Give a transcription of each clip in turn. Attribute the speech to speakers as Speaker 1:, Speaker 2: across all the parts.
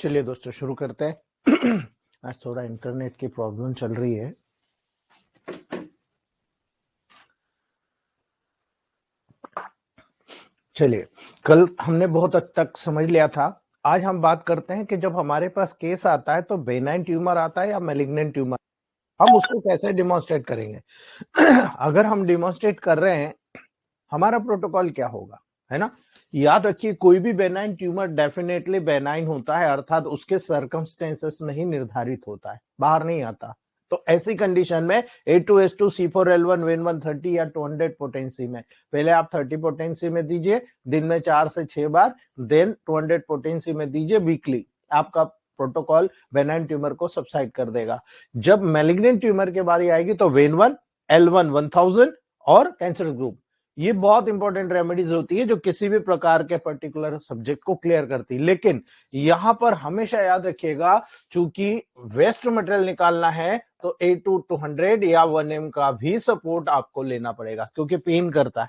Speaker 1: चलिए दोस्तों शुरू करते हैं। आज थोड़ा इंटरनेट की प्रॉब्लम चल रही है। चलिए, कल हमने बहुत हद तक समझ लिया था। आज हम बात करते हैं कि जब हमारे पास केस आता है तो बेनाइन ट्यूमर आता है या मैलिग्नेंट ट्यूमर, हम उसको कैसे डिमॉन्स्ट्रेट करेंगे। अगर हम डिमॉन्स्ट्रेट कर रहे हैं, हमारा प्रोटोकॉल क्या होगा, है ना। याद रखिए, कोई भी बेनाइन ट्यूमर डेफिनेटली बेनाइन होता है, अर्थात उसके सर्कमस्टेंसेस नहीं निर्धारित होता है, बाहर नहीं आता। तो ऐसी कंडीशन में A2H2 C4L1 वेन 130 या 200 पोटेंसी में पहले आप 30 पोटेंसी में दीजिए दिन में 4 से 6 बार, देन 200 पोटेंसी में दीजिए वीकली। आपका प्रोटोकॉल बेनाइन ट्यूमर को सबसाइड कर देगा। जब मैलिग्नेंट ट्यूमर की बारी आएगी तो वेन 1 L1 1000 और कैंसर ग्रुप, ये बहुत इंपॉर्टेंट रेमेडीज होती है जो किसी भी प्रकार के पर्टिकुलर सब्जेक्ट को क्लियर करती है। लेकिन यहां पर हमेशा याद रखिएगा, चूंकि वेस्ट मटेरियल निकालना है तो A2 या 1M का भी सपोर्ट आपको लेना पड़ेगा, क्योंकि पेन करता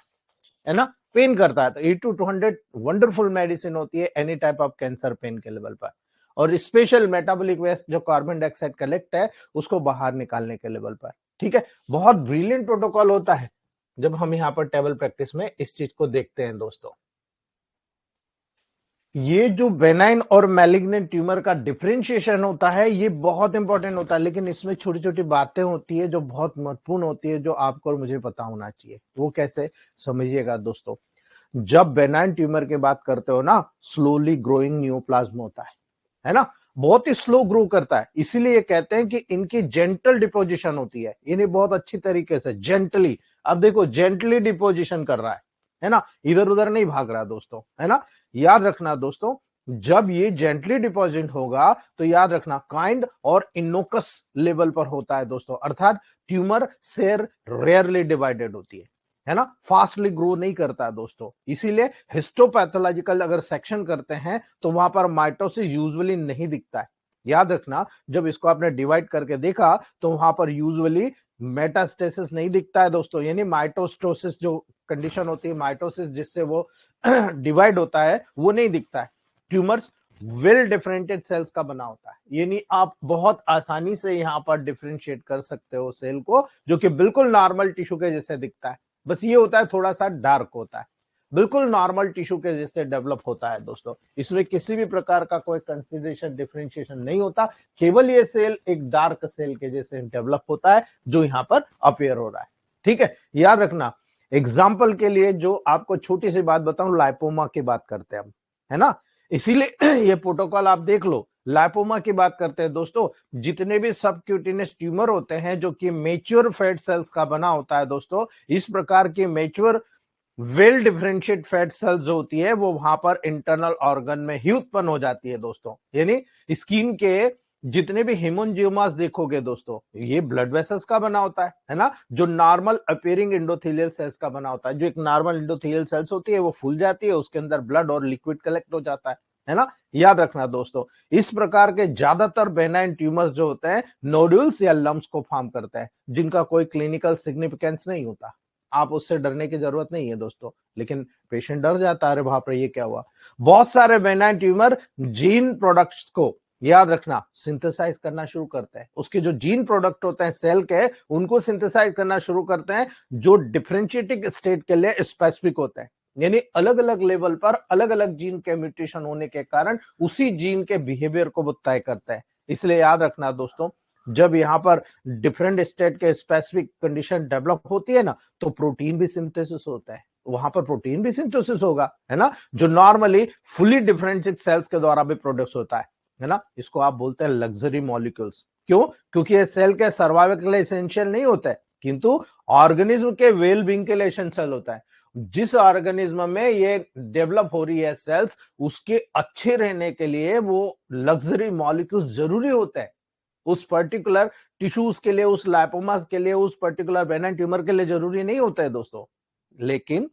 Speaker 1: है ना, पेन करता है। तो A2 वंडरफुल मेडिसिन होती है any type of cancer pen के लेवल पर, और स्पेशल मेटाबॉलिक वेस्ट जो कार्बन डाइऑक्साइड कलेक्ट है उसको बाहर निकालने के लेवल पर। ठीक है, बहुत ब्रिलियंट प्रोटोकॉल होता है जब हम यहाँ पर टेबल प्रैक्टिस में इस चीज को देखते हैं। दोस्तों, ये जो बेनाइन और मैलिग्नेंट ट्यूमर का डिफरेंशिएशन होता है ये बहुत इंपॉर्टेंट होता है, लेकिन इसमें छोटी छोटी बातें होती है जो बहुत महत्वपूर्ण होती है, जो आपको और मुझे पता होना चाहिए। वो कैसे, समझिएगा दोस्तों। जब बेनाइन ट्यूमर की बात करते हो ना, स्लोली ग्रोइंग न्यूप्लाज्म होता है ना, बहुत ही स्लो ग्रो करता है। इसीलिए कहते हैं कि इनकी जेंटल डिपोजिशन होती है, इन्हें बहुत अच्छी तरीके से जेंटली, अब देखो जेंटली डिपोजिशन कर रहा है ना, इधर उधर नहीं भाग रहा दोस्तों, है ना। याद रखना दोस्तों, जब ये जेंटली डिपोजिट होगा तो याद रखना काइंड और इनोकस लेवल पर होता है दोस्तों, अर्थात ट्यूमर सेल रेयरली डिवाइडेड होती है ना, फास्टली ग्रो नहीं करता है दोस्तों। इसीलिए हिस्टोपैथोलॉजिकल अगर सेक्शन करते हैं तो वहां पर माइटोसिस यूजुअली नहीं दिखता है। याद रखना, जब इसको आपने डिवाइड करके देखा तो वहां पर यूजुअली मेटास्टेसिस नहीं दिखता है दोस्तों, यानी माइटोस्टोसिस जो कंडीशन होती है, माइटोसिस जिससे वो डिवाइड होता है, वो नहीं दिखता है। ट्यूमर्स वेल डिफरेंटेड सेल्स का बना होता है, यानी आप बहुत आसानी से यहां पर डिफरेंशिएट कर सकते हो सेल को, जो कि बिल्कुल नॉर्मल टिश्यू के जैसे दिखता है। बस ये होता है थोड़ा सा डार्क होता है, बिल्कुल नॉर्मल टिश्यू के जैसे डेवलप होता है दोस्तों। इसमें किसी भी प्रकार का कोई कंसिडरेशन डिफरेंशिएशन नहीं होता, केवल ये सेल एक डार्क सेल के जैसे डेवलप होता है जो यहां पर अपियर हो रहा है। ठीक है, याद रखना। एग्जाम्पल के लिए जो आपको छोटी सी बात बताऊं, लाइपोमा की बात करते हैं हम, है ना। इसीलिए ये प्रोटोकॉल आप देख लो, लाइपोमा की बात करते हैं दोस्तों। जितने भी सबक्यूटेनियस ट्यूमर होते हैं जो कि मेच्योर फैट सेल्स का बना होता है दोस्तों, इस प्रकार की mature well differentiate fat cells जो होती है वो वहां पर इंटरनल ऑर्गन में ही उत्पन्न हो जाती है दोस्तों। यानी स्किन के जितने भी हेमोंजियोमास देखोगे दोस्तों, ये ब्लड वेसल्स का बना होता है ना, जो नॉर्मल अपीयरिंग एंडोथेलियल सेल्स का बना होता है। जो एक नॉर्मल एंडोथेलियल सेल्स होती है वो फूल जाती है, उसके अंदर ब्लड और लिक्विड कलेक्ट हो जाता है ना। याद रखना दोस्तों, इस प्रकार के ज्यादातर बेनाइन ट्यूमर्स जो होते हैं नोड्यूल्स या लम्प्स को फॉर्म करते हैं, जिनका कोई क्लिनिकल सिग्निफिकेंस नहीं होता। आप उससे डरने की जरूरत नहीं है दोस्तों, लेकिन पेशेंट डर जाता है, अरे बाप रे ये क्या हुआ। बहुत सारे बेनाइन ट्यूमर जीन प्रोडक्ट्स को, याद रखना, सिंथेसाइज करना शुरू करते हैं। उसके जो जीन प्रोडक्ट होते हैं सेल के, उनको सिंथेसाइज करना शुरू करते हैं, जो डिफरेंशिएटिंग स्टेट के लिए स्पेसिफिक होते हैं। यानी अलग अलग लेवल पर अलग अलग जीन के म्यूटेशन होने के कारण उसी जीन के बिहेवियर को वो तय करते हैं। इसलिए याद रखना दोस्तों, जब यहां पर डिफरेंट स्टेट के स्पेसिफिक कंडीशन डेवलप होती है ना, तो प्रोटीन भी सिंथेसिस होता है, वहां पर प्रोटीन भी सिंथेसिस होगा, है ना, जो नॉर्मली फुली डिफरेंशिएट सेल्स के द्वारा भी प्रोड्यूस होता है ना। इसको आप बोलते हैं लग्जरी मॉलिक्यूल्स। क्यों? क्योंकि ये सेल के सर्वाइवल के लिए एसेंशियल नहीं होता है, किंतु ऑर्गेनिज्म के वेल बींग के लिए एसेंशियल होता है। जिस ऑर्गेनिज्म में ये डेवलप हो रही है सेल्स, उसके अच्छे रहने के लिए वो लग्जरी मॉलिक्यूल्स जरूरी होते हैं। उस पर्टिकुलर टिश्यूज के लिए, उस लाइपोमास के लिए, उस पर्टिकुलर बेनाइन ट्यूमर के लिए जरूरी नहीं होता है दोस्तों। लेकिन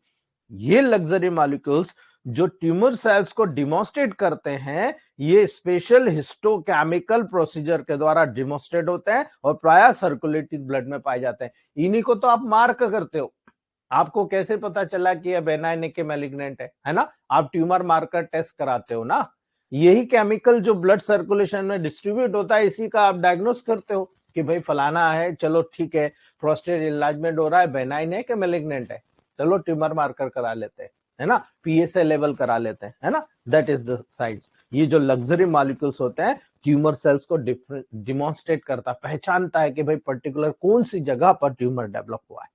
Speaker 1: ये लग्जरी मॉलिक्यूल्स जो ट्यूमर सेल्स को डिमॉन्स्ट्रेट करते हैं, ये स्पेशल हिस्टोकेमिकल प्रोसीजर के द्वारा डिमॉन्स्ट्रेट होते हैं और प्राय सर्कुलेटिंग ब्लड में पाए जाते हैं। इन्हीं को तो आप मार्क करते हो। आपको कैसे पता चला कि यह बेनाइन है कि मैलिग्नेंट है ना, आप ट्यूमर मार्कर टेस्ट कराते हो ना। यही केमिकल जो ब्लड सर्कुलेशन में डिस्ट्रीब्यूट होता है, इसी का आप डायग्नोस करते हो कि भाई फलाना है, चलो ठीक है, प्रोस्टेट इनलार्जमेंट हो रहा है, बेनाइन है कि मैलिग्नेंट है, चलो ट्यूमर मार्कर करा लेते हैं, है ना, पीएसए लेवल करा लेते हैं, है ना, दैट इज द साइंस। ये जो लग्जरी मॉलिक्यूल्स होते हैं ट्यूमर सेल्स को डिमॉन्स्ट्रेट करता, पहचानता है कि भाई पर्टिकुलर कौन सी जगह पर ट्यूमर डेवलप हुआ है।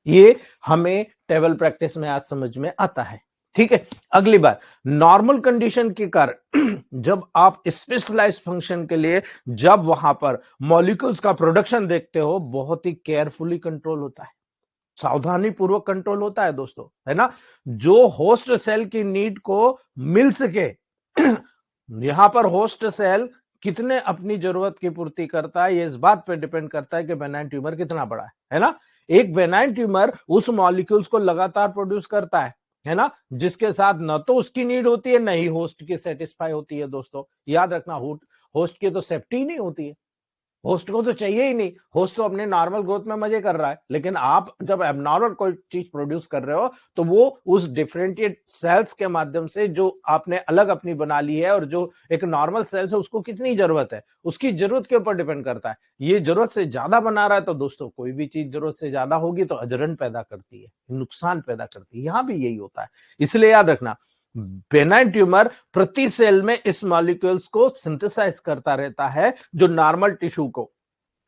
Speaker 1: ये हमें टेबल प्रैक्टिस में आज समझ में आता है। ठीक है, अगली बार नॉर्मल कंडीशन के कारण जब आप स्पेशलाइज्ड फंक्शन के लिए जब वहां पर मॉलिक्यूल्स का प्रोडक्शन देखते हो, बहुत ही केयरफुली कंट्रोल होता है, सावधानी पूर्वक कंट्रोल होता है दोस्तों, है ना, जो होस्ट सेल की नीड को मिल सके। यहां पर होस्ट सेल कितने अपनी जरूरत की पूर्ति करता है, ये इस बात पे डिपेंड करता है कि बेनाइन ट्यूमर कितना बड़ा है ना। एक बेनाइन ट्यूमर उस मॉलिक्यूल्स को लगातार प्रोड्यूस करता है ना, जिसके साथ न तो उसकी नीड होती है, न ही होस्ट की सेटिस्फाई होती है। दोस्तों याद रखना, होस्ट की तो सेफ्टी नहीं होती है, होस्ट को तो चाहिए ही नहीं, होस्ट तो अपने नॉर्मल ग्रोथ में मजे कर रहा है, लेकिन आप जब एबनॉर्मल कोई चीज प्रोड्यूस कर रहे हो तो वो उस डिफरेंशिएट सेल्स के माध्यम से जो आपने अलग अपनी बना ली है, और जो एक नॉर्मल सेल्स है उसको कितनी जरूरत है, उसकी जरूरत के ऊपर डिपेंड करता है। ये जरूरत से ज्यादा बना रहा है तो दोस्तों कोई भी चीज जरूरत से ज्यादा होगी तो अजरन पैदा करती है, नुकसान पैदा करती है, यहां भी यही होता है। इसलिए याद रखना, बेनाइन ट्यूमर प्रति सेल में इस मॉलिक्यूल्स को सिंथेसाइज करता रहता है, जो नॉर्मल टिश्यू को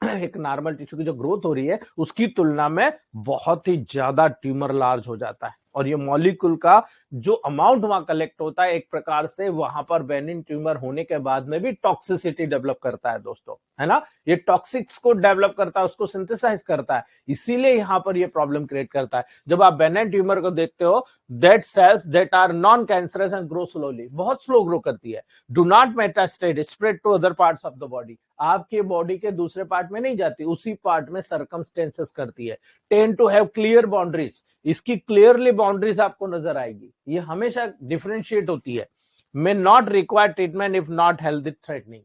Speaker 1: एक नॉर्मल टिश्यू की जो ग्रोथ हो रही है उसकी तुलना में बहुत ही ज्यादा ट्यूमर लार्ज हो जाता है, और ये मॉलिक्यूल का जो अमाउंट वहां कलेक्ट होता है, एक प्रकार से वहां पर बेनिन ट्यूमर होने के बाद में भी टॉक्सिसिटी डेवलप करता है दोस्तों, है ना, ये टॉक्सिक्स को डेवलप करता है, उसको सिंथेसाइज करता है, इसीलिए यहां पर ये प्रॉब्लम क्रिएट करता है। जब आप बेनिन ट्यूमर को देखते हो, that cells that are non cancerous and grow slowly, बहुत स्लो ग्रो करती है, do not metastasize spread to other parts of the body, आपके बॉडी के दूसरे पार्ट में नहीं जाती, उसी पार्ट में सरकमस्टेंसेस करती है, tend to have clear boundaries, इसकी क्लियरली बाउंड्रीज आपको नजर आएगी, ये हमेशा डिफरेंशिएट होती है, may not require treatment if not health threatening,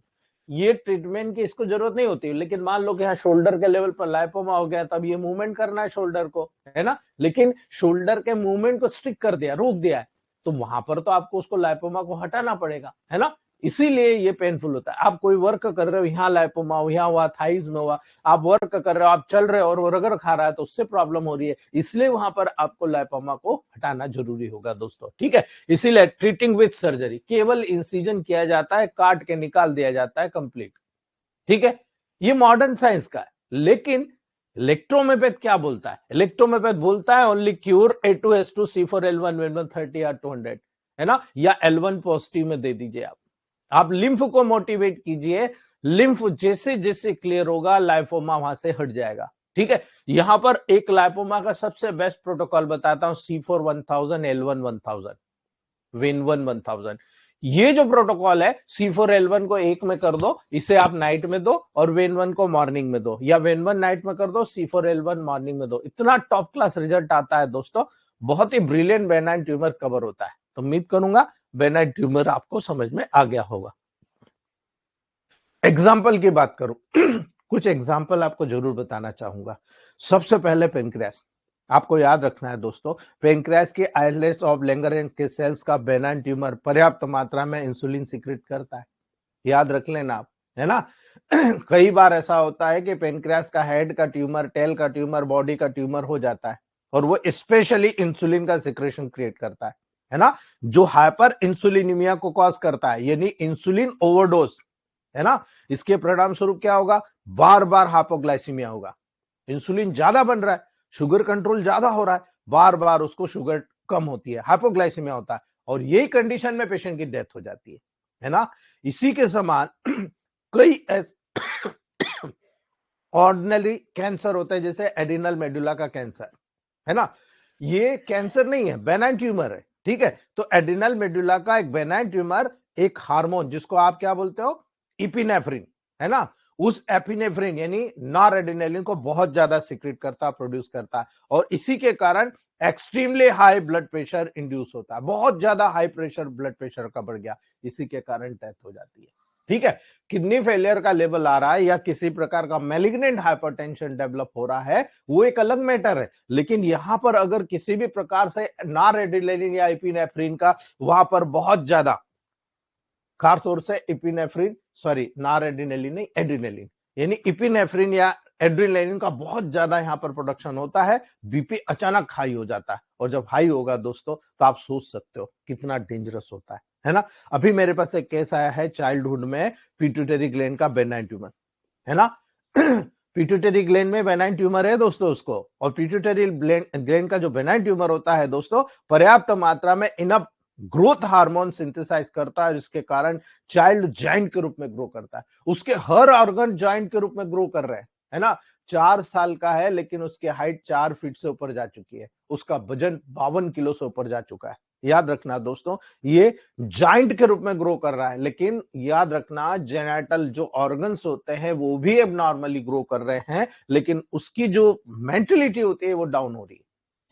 Speaker 1: ये ट्रीटमेंट की इसको जरूरत नहीं होती, लेकिन मान लो कि यहाँ शोल्डर के लेवल पर लाइपोमा हो गया, तब ये मूवमेंट करना है शोल्डर को, है ना, लेकिन शोल्डर के मूवमेंट को स्ट्रिक्ट कर दिया, रोक दिया है, तो वहां पर तो आपको उसको लाइपोमा को हटाना पड़ेगा, है ना, इसीलिए ये पेनफुल होता है। आप कोई वर्क कर रहे हो, यहाँ लाइपोमा हो, यहाँ हुआ, थाइज में हुआ, आप वर्क कर रहे हो, आप चल रहे हो और वो रगड़ खा रहा है तो उससे प्रॉब्लम हो रही है, इसलिए वहां पर आपको लाइपोमा को हटाना जरूरी होगा दोस्तों। ठीक है, इसीलिए ट्रीटिंग विथ सर्जरी, केवल इंसिजन किया जाता है, काट के निकाल दिया जाता है कंप्लीट। ठीक है, ये मॉडर्न साइंस का है, लेकिन इलेक्ट्रोमेपैथ क्या बोलता है, इलेक्ट्रोमेपैथ बोलता है only cure A2H2 C4L1 N130 or 200, है ना, या L1 पॉजिटिव में दे दीजिए आप लिम्फ को मोटिवेट कीजिए, लिम्फ जैसे जैसे क्लियर होगा लाइपोमा वहां से हट जाएगा। ठीक है, यहां पर एक लाइपोमा का सबसे बेस्ट प्रोटोकॉल बताता हूं, C4 1000 L1 1000 Win1 1000, ये जो प्रोटोकॉल है C4L1 को एक में कर दो, इसे आप नाइट में दो, और वेन1 को मॉर्निंग में दो, या वेन1 नाइट में कर दो, C4L1 मॉर्निंग में दो, इतना टॉप क्लास रिजल्ट आता है दोस्तों, बहुत ही ब्रिलियंट बेनाइन ट्यूमर कवर होता है। तो उम्मीद करूंगा बेनाइन ट्यूमर आपको समझ में आ गया होगा। एग्जाम्पल की बात करूं कुछ एग्जाम्पल आपको जरूर बताना चाहूंगा। सबसे पहले पेनक्रियास, आपको याद रखना है दोस्तों, पेनक्रियास के आइलेट्स ऑफ लैंगरेंज के सेल्स का बेनाइन ट्यूमर पर्याप्त मात्रा में इंसुलिन सीक्रेट करता है, याद रख लेना आप, है ना। कई बार ऐसा होता है कि पेनक्रियास का हेड का ट्यूमर, टेल का ट्यूमर, बॉडी का ट्यूमर हो जाता है, और वो स्पेशली इंसुलिन का सिक्रेशन क्रिएट करता है ना, जो हाइपर इंसुलिनिमिया को कॉज करता है, यानी इंसुलिन ओवरडोज, है ना। इसके परिणाम स्वरूप क्या होगा, बार बार हाइपोग्लाइसीमिया होगा, इंसुलिन ज्यादा बन रहा है, शुगर कंट्रोल ज्यादा हो रहा है, बार बार उसको शुगर कम होती है, हाइपोग्लाइसीमिया होता है, और यही कंडीशन में पेशेंट की डेथ हो जाती है ना। इसी के समान कई ऑर्डिनरी कैंसर होते हैं, जैसे एडिनल मेडुला का कैंसर, है ना, ये कैंसर नहीं है, बेनाइन ट्यूमर है। ठीक है, तो एडिनल मेडुला का एक बेनाइन ट्यूमर एक हार्मोन, जिसको आप क्या बोलते हो, इपिनेफ्रिन, है ना, उस एपिनेफ्रिन यानी नॉरएड्रेनालिन को बहुत ज्यादा सीक्रेट करता, प्रोड्यूस करता है, और इसी के कारण extremely high blood pressure induce होता है, बहुत ज्यादा हाई प्रेशर ब्लड प्रेशर का बढ़ गया, इसी के कारण डेथ हो जाती है। ठीक है, किडनी फेलियर का लेवल आ रहा है, या किसी प्रकार का मैलिग्नेंट हाइपरटेंशन डेवलप हो रहा है, वो एक अलग मैटर है, लेकिन यहां पर अगर किसी भी प्रकार से नॉरएड्रेनालिन या एपिनेफ्रिन का वहां पर बहुत ज्यादा खास तौर से इपिनेफ्रिन, सॉरी नॉर एड्रिनलिन नहीं, एड्रिनलिन, यानी इपिनेफ्रिन या एड्रिनलिन का बहुत ज्यादा यहाँ पर प्रोडक्शन होता है, बीपी अचानक हाई हो जाता है। और जब हाई होगा दोस्तों तो आप सोच सकते हो कितना डेंजरस होता है ना। अभी मेरे पास एक केस आया है चाइल्डहुड में, पिट्यूटरी ग्लैंड का बेनाइन ट्यूमर, है ना। पिट्यूटरी ग्लैंड में बेनाइन ट्यूमर है दोस्तों उसको, और पिट्यूटरी ग्लैंड का जो बेनाइन ट्यूमर होता है दोस्तों, पर्याप्त मात्रा में इनफ ग्रोथ हार्मोन सिंथेसाइज करता है, जिसके कारण चाइल्ड जाइंट के रूप में ग्रो करता है। उसके हर ऑर्गन जाइंट के रूप में ग्रो कर रहे हैं, है ना। 4 साल का है लेकिन उसकी हाइट 4 फीट से ऊपर जा चुकी है, उसका वजन 52 किलो से ऊपर जा चुका है। याद रखना दोस्तों, ये जाइंट के रूप में ग्रो कर रहा है, लेकिन याद रखना जेनेटल जो ऑर्गन्स होते हैं वो भी अब नॉर्मली ग्रो कर रहे हैं, लेकिन उसकी जो मेंटलिटी होती है वो डाउन हो रही है।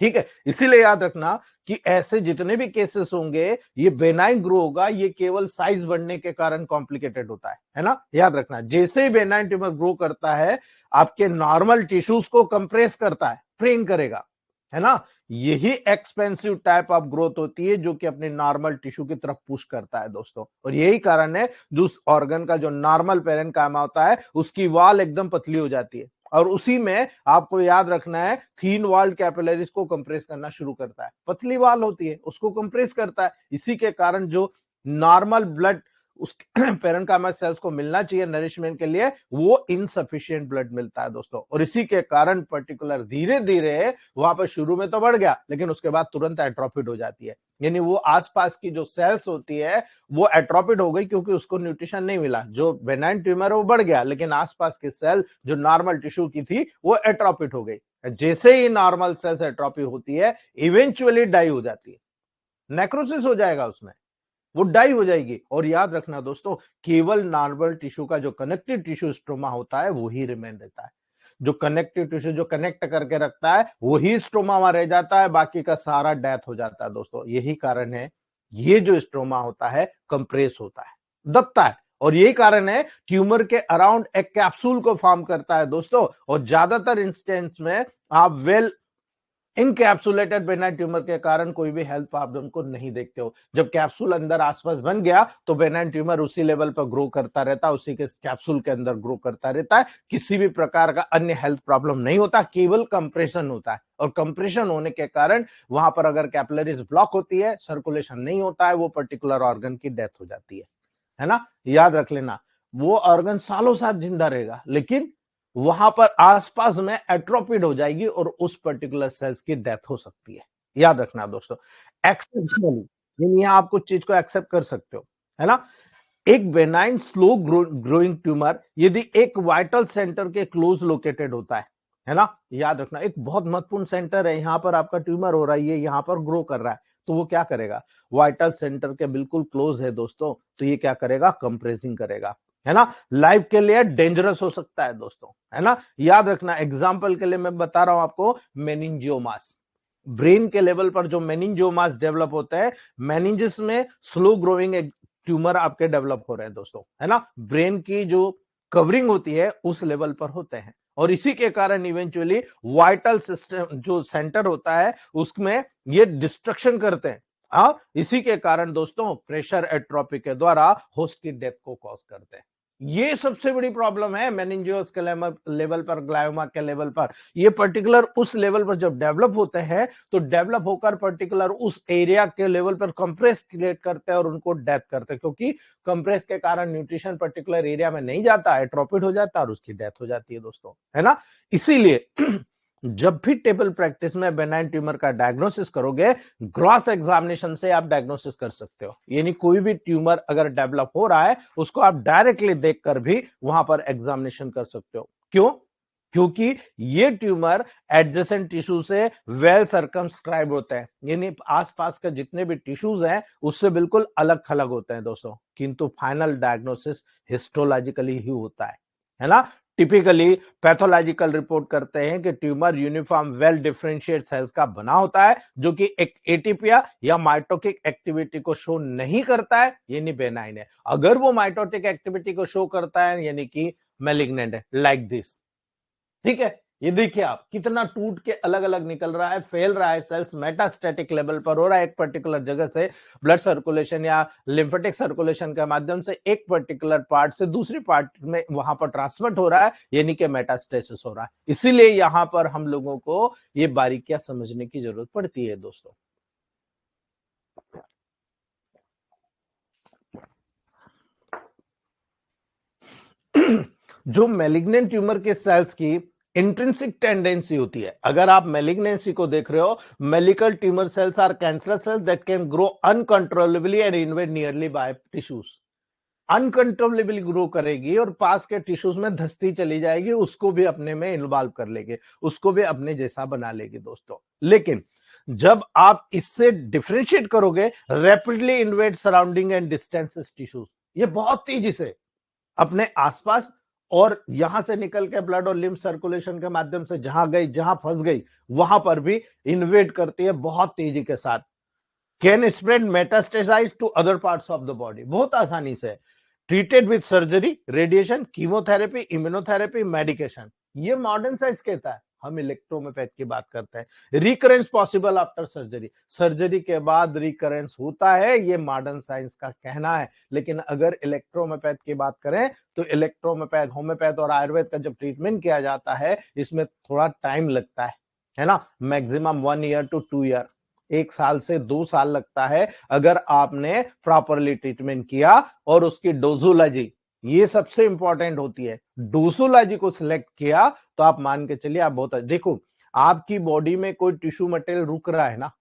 Speaker 1: ठीक है, इसीलिए याद रखना कि ऐसे जितने भी केसेस होंगे ये बेनाइन ग्रो होगा, ये केवल साइज बढ़ने के कारण कॉम्प्लिकेटेड होता है ना। याद रखना, जैसे ही बेनाइन ट्यूमर ग्रो करता है आपके नॉर्मल टिश्यूज को कंप्रेस करता है, ट्रेन करेगा, है ना। यही एक्सपेंसिव टाइप ऑफ ग्रोथ होती है जो कि अपने नॉर्मल टिश्यू की तरफ पुश करता है दोस्तों। और यही कारण है जो उस ऑर्गन का जो नॉर्मल पेरेन्काइमा होता है उसकी वॉल एकदम पतली हो जाती है, और उसी में आपको याद रखना है थीन वॉल्ड कैपिलरीज को कंप्रेस करना शुरू करता है। पतली वॉल होती है उसको कंप्रेस करता है, इसी के कारण जो नॉर्मल ब्लड उस पेरेन्काइमा सेल्स को मिलना चाहिए नरिशमेंट के लिए, वो इनसफिशिएंट ब्लड मिलता है दोस्तों। और इसी के कारण पर्टिकुलर धीरे धीरे वहां पर शुरू में तो बढ़ गया लेकिन उसके बाद तुरंत एट्रोफिड हो जाती है, यानी वो आसपास की जो सेल्स होती है वो एट्रोफिड हो गई क्योंकि उसको न्यूट्रिशन नहीं मिला। जो बेनाइन ट्यूमर है वो बढ़ गया लेकिन आसपास की सेल जो नॉर्मल टिश्यू की थी वो एट्रोफिड हो गई। जैसे ही नॉर्मल सेल्स एट्रोफी होती है इवेंचुअली डाई हो जाती है, नेक्रोसिस हो जाएगा उसमें, वो डाई हो जाएगी। और याद रखना दोस्तों, केवल नॉर्मल टिश्यू का जो कनेक्टिव टिश्यू स्ट्रोमा होता है वो ही रिमेन रहता है। जो कनेक्टिव टिश्यू जो कनेक्ट करके रखता है वही स्ट्रोमा वहां रह जाता है, बाकी का सारा डेथ हो जाता है दोस्तों। यही कारण है ये जो स्ट्रोमा होता है कंप्रेस होता है, दबता है, और यही कारण है ट्यूमर के अराउंड एक कैप्सूल को फॉर्म करता है दोस्तों। और ज्यादातर इंस्टेंस में आप वेल इनकैप्सुलेटेड बेनाइन ट्यूमर के कारण कोई भी हेल्थ प्रॉब्लम को नहीं देखते हो। जब कैप्सूल अंदर आसपास बन गया तो बेनाइन ट्यूमर उसी लेवल पर ग्रो करता रहता है, उसी के कैप्सूल के अंदर ग्रो करता रहता है, किसी भी प्रकार का अन्य हेल्थ प्रॉब्लम नहीं होता, केवल कंप्रेशन होता है। और कंप्रेशन होने के कारण वहां पर अगर कैपिलरीज ब्लॉक होती है, सर्कुलेशन नहीं होता है, वो पर्टिकुलर ऑर्गन की डेथ हो जाती है ना। याद रख लेना, वो ऑर्गन सालों साल जिंदा रहेगा लेकिन वहां पर आसपास में एट्रोफिड हो जाएगी और उस पर्टिकुलर सेल्स की डेथ हो सकती है। याद रखना दोस्तों, एक्सेप्शनली आप कुछ चीज को एक्सेप्ट कर सकते हो, है ना। एक बेनाइन स्लो ग्रोइंग ट्यूमर यदि एक वाइटल सेंटर के क्लोज लोकेटेड होता है ना, याद रखना एक बहुत महत्वपूर्ण सेंटर है, यहां पर आपका ट्यूमर हो रहा है, ये यहां पर ग्रो कर रहा है, तो वो क्या करेगा, वाइटल सेंटर के बिल्कुल क्लोज है दोस्तों, तो ये क्या करेगा, कंप्रेसिंग करेगा, है ना। लाइफ के लिए डेंजरस हो सकता है दोस्तों, है ना। याद रखना, एग्जाम्पल के लिए मैं बता रहा हूं आपको, मेनिंजियोमास, ब्रेन के लेवल पर जो मेनिंजियोमास डेवलप होता है, मेनिंजिस में स्लो ग्रोइंग ट्यूमर आपके डेवलप हो रहे हैं दोस्तों, है ना। ब्रेन की जो कवरिंग होती है उस लेवल पर होते हैं, और इसी के कारण इवेंचुअली वाइटल सिस्टम जो सेंटर होता है उसमें ये डिस्ट्रक्शन करते हैं। इसी के कारण दोस्तों प्रेशर एट्रोपी के द्वारा होस्ट की डेथ को कॉज करते हैं। ये सबसे बड़ी प्रॉब्लम है मेनिंजियोस के लेवल पर, ग्लायोमा के लेवल पर। ये पर्टिकुलर उस लेवल पर जब डेवलप होते हैं तो डेवलप होकर पर्टिकुलर उस एरिया के लेवल पर कंप्रेस क्रिएट करते हैं और उनको डेथ करते हैं, क्योंकि कंप्रेस के कारण न्यूट्रिशन पर्टिकुलर एरिया में नहीं जाता, एट्रोफिड हो जाता है और उसकी डेथ हो जाती है दोस्तों, है ना। इसीलिए जब भी टेबल प्रैक्टिस में बेनाइन ट्यूमर का डायग्नोसिस करोगे, ग्रॉस एग्जामिनेशन से आप डायग्नोसिस कर सकते हो, यानी कोई भी ट्यूमर अगर डेवलप हो रहा है उसको आप डायरेक्टली देखकर भी वहां पर एग्जामिनेशन कर सकते हो। क्यों? क्योंकि ये ट्यूमर एडजेसेंट टिश्यू से वेल सर्कमस्क्राइब होते हैं, यानी आसपास के जितने भी टिश्यूज हैं उससे बिल्कुल अलग थलग होते हैं दोस्तों, किंतु फाइनल डायग्नोसिस हिस्टोलॉजिकली ही होता है ना। टिपिकली पैथोलॉजिकल रिपोर्ट करते हैं कि tumour uniform well differentiate cells का बना होता है जो कि एक एटीपिया या माइटोटिक एक्टिविटी को शो नहीं करता है, यानी बेनाइन है। अगर वो माइटोटिक एक्टिविटी को शो करता है यानी कि मैलिग्नेंट है, लाइक दिस। ठीक है, ये देखिए आप कितना टूट के अलग अलग निकल रहा है, फैल रहा है, सेल्स मेटास्टैटिक लेवल पर हो रहा है, एक पर्टिकुलर जगह से ब्लड सर्कुलेशन या लिम्फेटिक सर्कुलेशन के माध्यम से एक पर्टिकुलर पार्ट से दूसरी पार्ट में वहां पर ट्रांसफर हो रहा है, यानी कि मेटास्टेसिस हो रहा है। इसीलिए यहां पर हम लोगों को ये बारीकियां समझने की जरूरत पड़ती है दोस्तों। जो मैलिग्नेंट ट्यूमर के सेल्स की इंट्रिंसिक टेंडेंसी होती है, अगर आप मैलिग्नेंसी को देख रहे हो, मेलिकल tumour cells are cancerous cells that can grow uncontrollably and invade nearly by tissues. Uncontrollably grow करेगी और पास के टिश्यूज में धसती चली जाएगी, उसको भी अपने में इन्वॉल्व कर लेगी, उसको भी अपने जैसा बना लेगी दोस्तों। लेकिन जब आप इससे डिफरेंशिएट करोगे, rapidly invade surrounding and distances tissues, ये बहुत तेजी से अपने आसपास और यहां से निकल के ब्लड और लिम्फ सर्कुलेशन के माध्यम से जहां गई, जहां फंस गई, वहां पर भी इन्वेड करती है बहुत तेजी के साथ। Can spread metastasize to other parts of the body, बहुत आसानी से। Treated with surgery, radiation, chemotherapy, immunotherapy, medication. ये मॉडर्न साइंस कहता है, हम इलेक्ट्रोमेपैथ की बात करते हैं। Recurrence possible after surgery, surgery के बाद रिकरेंस होता है, ये मॉडर्न साइंस का कहना है। लेकिन अगर इलेक्ट्रोमेपैथ की बात करें तो इलेक्ट्रोमेपैथ, होम्योपैथ और आयुर्वेद का जब ट्रीटमेंट किया जाता है, इसमें थोड़ा टाइम लगता है ना, मैक्सिमम 1 ईयर टू 2 ईयर, 1 साल से 2 साल लगता है, अगर आपने प्रॉपरली ट्रीटमेंट किया। और उसकी डोजोलॉजी, ये सबसे इंपॉर्टेंट होती है, डोजोलॉजी को सिलेक्ट किया तो आप मान के चलिए आप बहुत, देखो आपकी बॉडी में कोई टिश्यू मटेरियल रुक रहा है ना,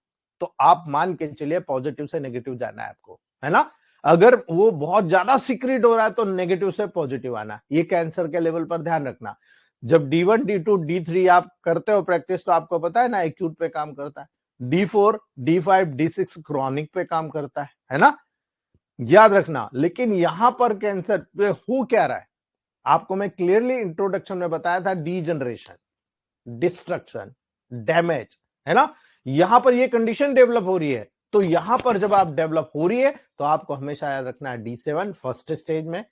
Speaker 1: तो आप मान के चलिए पॉजिटिव से नेगेटिव जाना है आपको, है ना। अगर वो बहुत ज्यादा सीक्रेट हो रहा है तो नेगेटिव से पॉजिटिव आना, ये कैंसर के लेवल पर ध्यान रखना। जब D1 D2 D3 आप करते हो प्रैक्टिस, तो आपको पता है ना एक्यूट पे काम करता है, D4 D5 D6 क्रॉनिक पे काम करता है ना, याद रखना। लेकिन यहां पर कैंसर पे हो क्या रहा है, आपको मैं क्लियरली इंट्रोडक्शन में बताया था, डीजनरेशन, डिस्ट्रक्शन, डैमेज, है ना। यहां पर ये कंडीशन डेवलप हो रही है, तो यहां पर जब आप डेवलप हो रही है तो आपको हमेशा याद रखना है D7 फर्स्ट स्टेज में,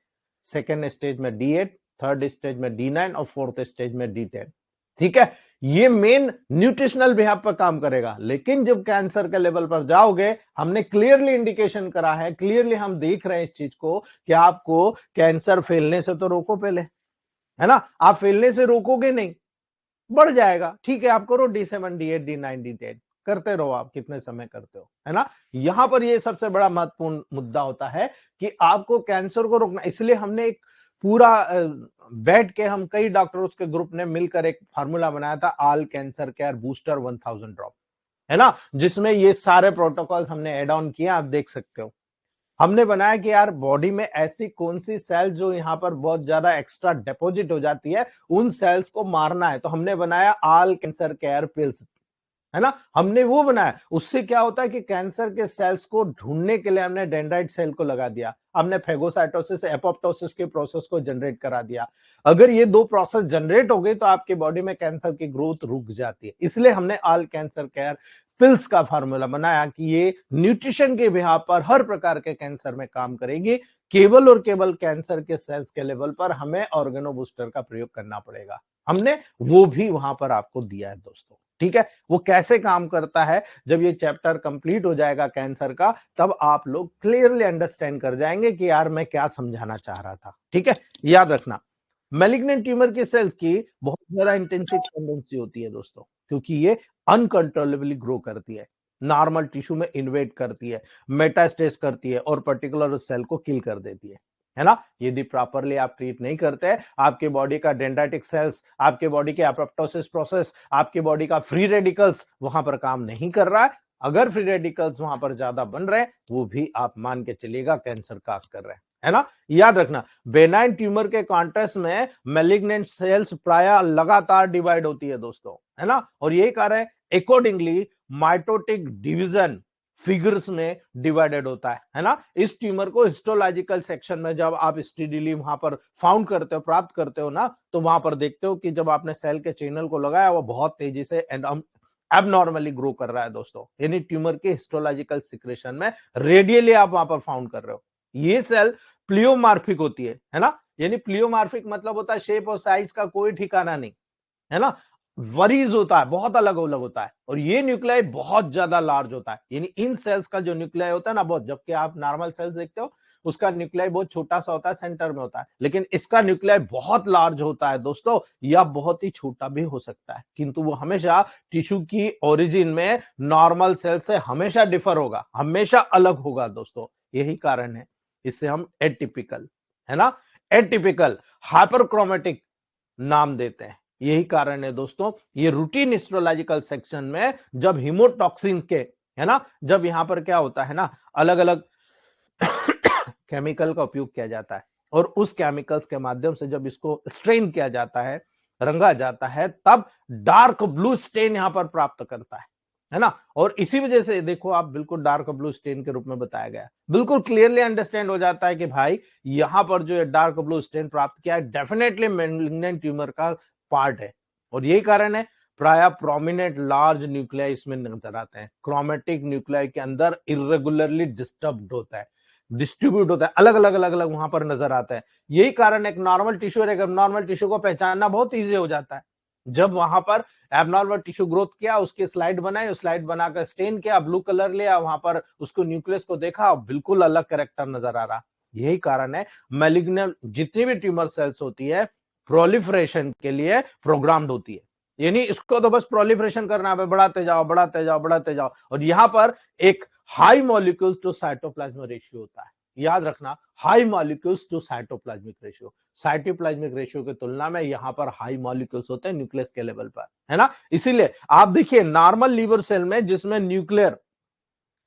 Speaker 1: सेकेंड स्टेज में D8, थर्ड स्टेज में D9 और फोर्थ स्टेज में D10। ठीक है, ये मेन न्यूट्रिशनल बिहेव पर काम करेगा। लेकिन जब कैंसर के लेवल पर जाओगे, हमने क्लियरली इंडिकेशन करा है, क्लियरली हम देख रहे हैं इस चीज को कि आपको कैंसर फैलने से तो रोको पहले, है ना। आप फैलने से रोकोगे नहीं, बढ़ जाएगा, ठीक है, आप करो D7 D8 D9 D10, करते रहो, आप कितने समय करते हो, है ना। यहां पर ये सबसे बड़ा महत्वपूर्ण मुद्दा होता है कि आपको कैंसर को रोकना। इसलिए हमने एक पूरा बैठ के, हम कई डॉक्टर्स के ग्रुप ने मिलकर एक फार्मूला बनाया था, all cancer care booster 1000 drop, है ना, जिसमें ये सारे प्रोटोकॉल्स हमने एड ऑन किया, आप देख सकते हो। हमने बनाया कि यार बॉडी में ऐसी कौन सी सेल जो यहां पर बहुत ज्यादा एक्स्ट्रा डिपॉजिट हो जाती है, उन सेल्स को मारना है। तो हमने बनाया ऑल कैंसर केयर पिल्स, है ना, हमने वो बनाया। उससे क्या होता है कि कैंसर के सेल्स को ढूंढने के लिए हमने डेंड्राइट सेल को लगा दिया, हमने फेगोसाइटोसिस एपोप्टोसिस के प्रोसेस को जनरेट करा दिया। अगर ये दो प्रोसेस जनरेट हो गई तो आपकी बॉडी में कैंसर की ग्रोथ रुक जाती है। इसलिए हमने ऑल कैंसर केयर पिल्स का फार्मूला बनाया कि ये न्यूट्रिशन के बिहाफ पर हर प्रकार के कैंसर में काम करेगी। केवल और केवल कैंसर के सेल्स के लेवल पर हमें ऑर्गेनो बूस्टर का प्रयोग करना पड़ेगा। हमने वो भी वहां पर आपको दिया है दोस्तों, ठीक है। वो कैसे काम करता है, जब ये चैप्टर कंप्लीट हो जाएगा कैंसर का, तब आप लोग क्लियरली अंडरस्टैंड कर जाएंगे कि यार मैं क्या समझाना चाह रहा था, ठीक है। याद रखना, मैलिग्नेंट ट्यूमर के सेल्स की बहुत ज्यादा इंटेंसिव टेंडेंसी होती है दोस्तों, क्योंकि ये अनकंट्रोलेबली ग्रो करती है, नॉर्मल टिश्यू में इन्वेड करती है, मेटास्टेस करती है और पर्टिकुलर सेल को किल कर देती है ना। यदि प्रॉपरली आप ट्रीट नहीं करते, आपके बॉडी का डेंड्राइटिक सेल्स, आपके बॉडी के एपोप्टोसिस प्रोसेस, आपके बॉडी का फ्री रेडिकल्स वहां पर काम नहीं कर रहा है। अगर फ्री रेडिकल्स वहां पर ज्यादा बन रहे हैं, वो भी आप मान के चलिएगा कैंसर काज कर रहे हैं, है ना। याद रखना, बेनाइन ट्यूमर के कॉन्ट्रास्ट में मैलिग्नेंट सेल्स प्राय लगातार डिवाइड होती है दोस्तों, है ना। और यही कारण है अकॉर्डिंगली माइटोटिक डिवीजन फिगर्स में डिवाइडेड होता है ना। इस ट्यूमर को हिस्टोलॉजिकल सेक्शन में जब आप स्टडीली वहां पर फाउंड करते हो, प्राप्त करते हो ना, तो वहां पर देखते हो कि जब आपने सेल के चैनल को लगाया, वो बहुत तेजी से एबनॉर्मली ग्रो कर रहा है दोस्तों, यानी ट्यूमर के हिस्टोलॉजिकल सिक्रेशन में रेडियली आप वहां पर फाउंड कर रहे हो। ये सेल प्लियोमार्फिक होती है ना, यानी प्लियोमार्फिक मतलब होता है शेप और साइज का कोई ठिकाना नहीं, है ना। वरीज होता है, बहुत अलग अलग होता है, और ये न्यूक्लियाई बहुत ज्यादा लार्ज होता है। यानी इन सेल्स का जो न्यूक्लियाई होता है ना बहुत, जबकि आप नॉर्मल सेल्स देखते हो उसका न्यूक्लियाई बहुत छोटा सा होता है, सेंटर में होता है, लेकिन इसका न्यूक्लियाई बहुत लार्ज होता है दोस्तों, या बहुत ही छोटा भी हो सकता है, किंतु वो हमेशा टिश्यू की ओरिजिन में नॉर्मल सेल से हमेशा डिफर होगा, हमेशा अलग होगा दोस्तों। यही कारण है, इससे हम एटिपिकल, है ना, एटिपिकल हाइपरक्रोमेटिक नाम देते हैं। यही कारण है दोस्तों, ये रूटीन हिस्टोलॉजिकल सेक्शन में जब हीमोटॉक्सिन के, है ना, जब यहां पर क्या होता है ना, अलग अलग केमिकल का उपयोग किया जाता है, और उस केमिकल्स के माध्यम से जब इसको स्ट्रेन किया जाता है, रंगा जाता है, तब डार्क ब्लू स्टेन यहां पर प्राप्त करता है ना। और इसी वजह से देखो आप, बिल्कुल डार्क ब्लू स्टेन के रूप में बताया गया, बिल्कुल क्लियरली अंडरस्टैंड हो जाता है कि भाई यहां पर जो डार्क ब्लू स्टेन प्राप्त किया है डेफिनेटली मैलिग्नेंट ट्यूमर का पार्ट है। और यही कारण है प्राय प्रोमिनेंट लार्ज न्यूक्लियाई इसमें नजर आते हैं। क्रोमेटिक न्यूक्लियाई के अंदर इरेगुलरली डिस्टर्ब्ड होता है, डिस्ट्रीब्यूट होता है, अलग अलग अलग अलग वहां पर नजर आता है। यही कारण एक नॉर्मल टिश्यू और एक एबनॉर्मल टिश्यू को पहचानना बहुत ईजी हो जाता है। जब वहां पर एबनॉर्मल टिश्यू ग्रोथ किया, उसकी स्लाइड बनाई, स्लाइड बनाकर स्टेन किया, ब्लू कलर लिया, वहां पर उसको न्यूक्लियस को देखा, बिल्कुल अलग कैरेक्टर नजर आ रहा। यही कारण है मैलिग्नेंट जितनी भी ट्यूमर सेल्स होती है प्रोलिफरेशन के लिए प्रोग्राम्ड होती है। यानी इसको तो बस प्रोलिफरेशन करना है, बढ़ाते जाओ बढ़ाते जाओ बढ़ाते जाओ। और यहां पर एक high molecules to cytoplasm ratio होता है, याद रखना, high molecules to cytoplasmic ratio. Cytoplasmic ratio की तुलना में यहां पर हाई मॉलिक्यूल्स होते हैं न्यूक्लियस के लेवल पर, है ना। इसीलिए आप देखिए नॉर्मल लीवर सेल में जिसमें न्यूक्लियर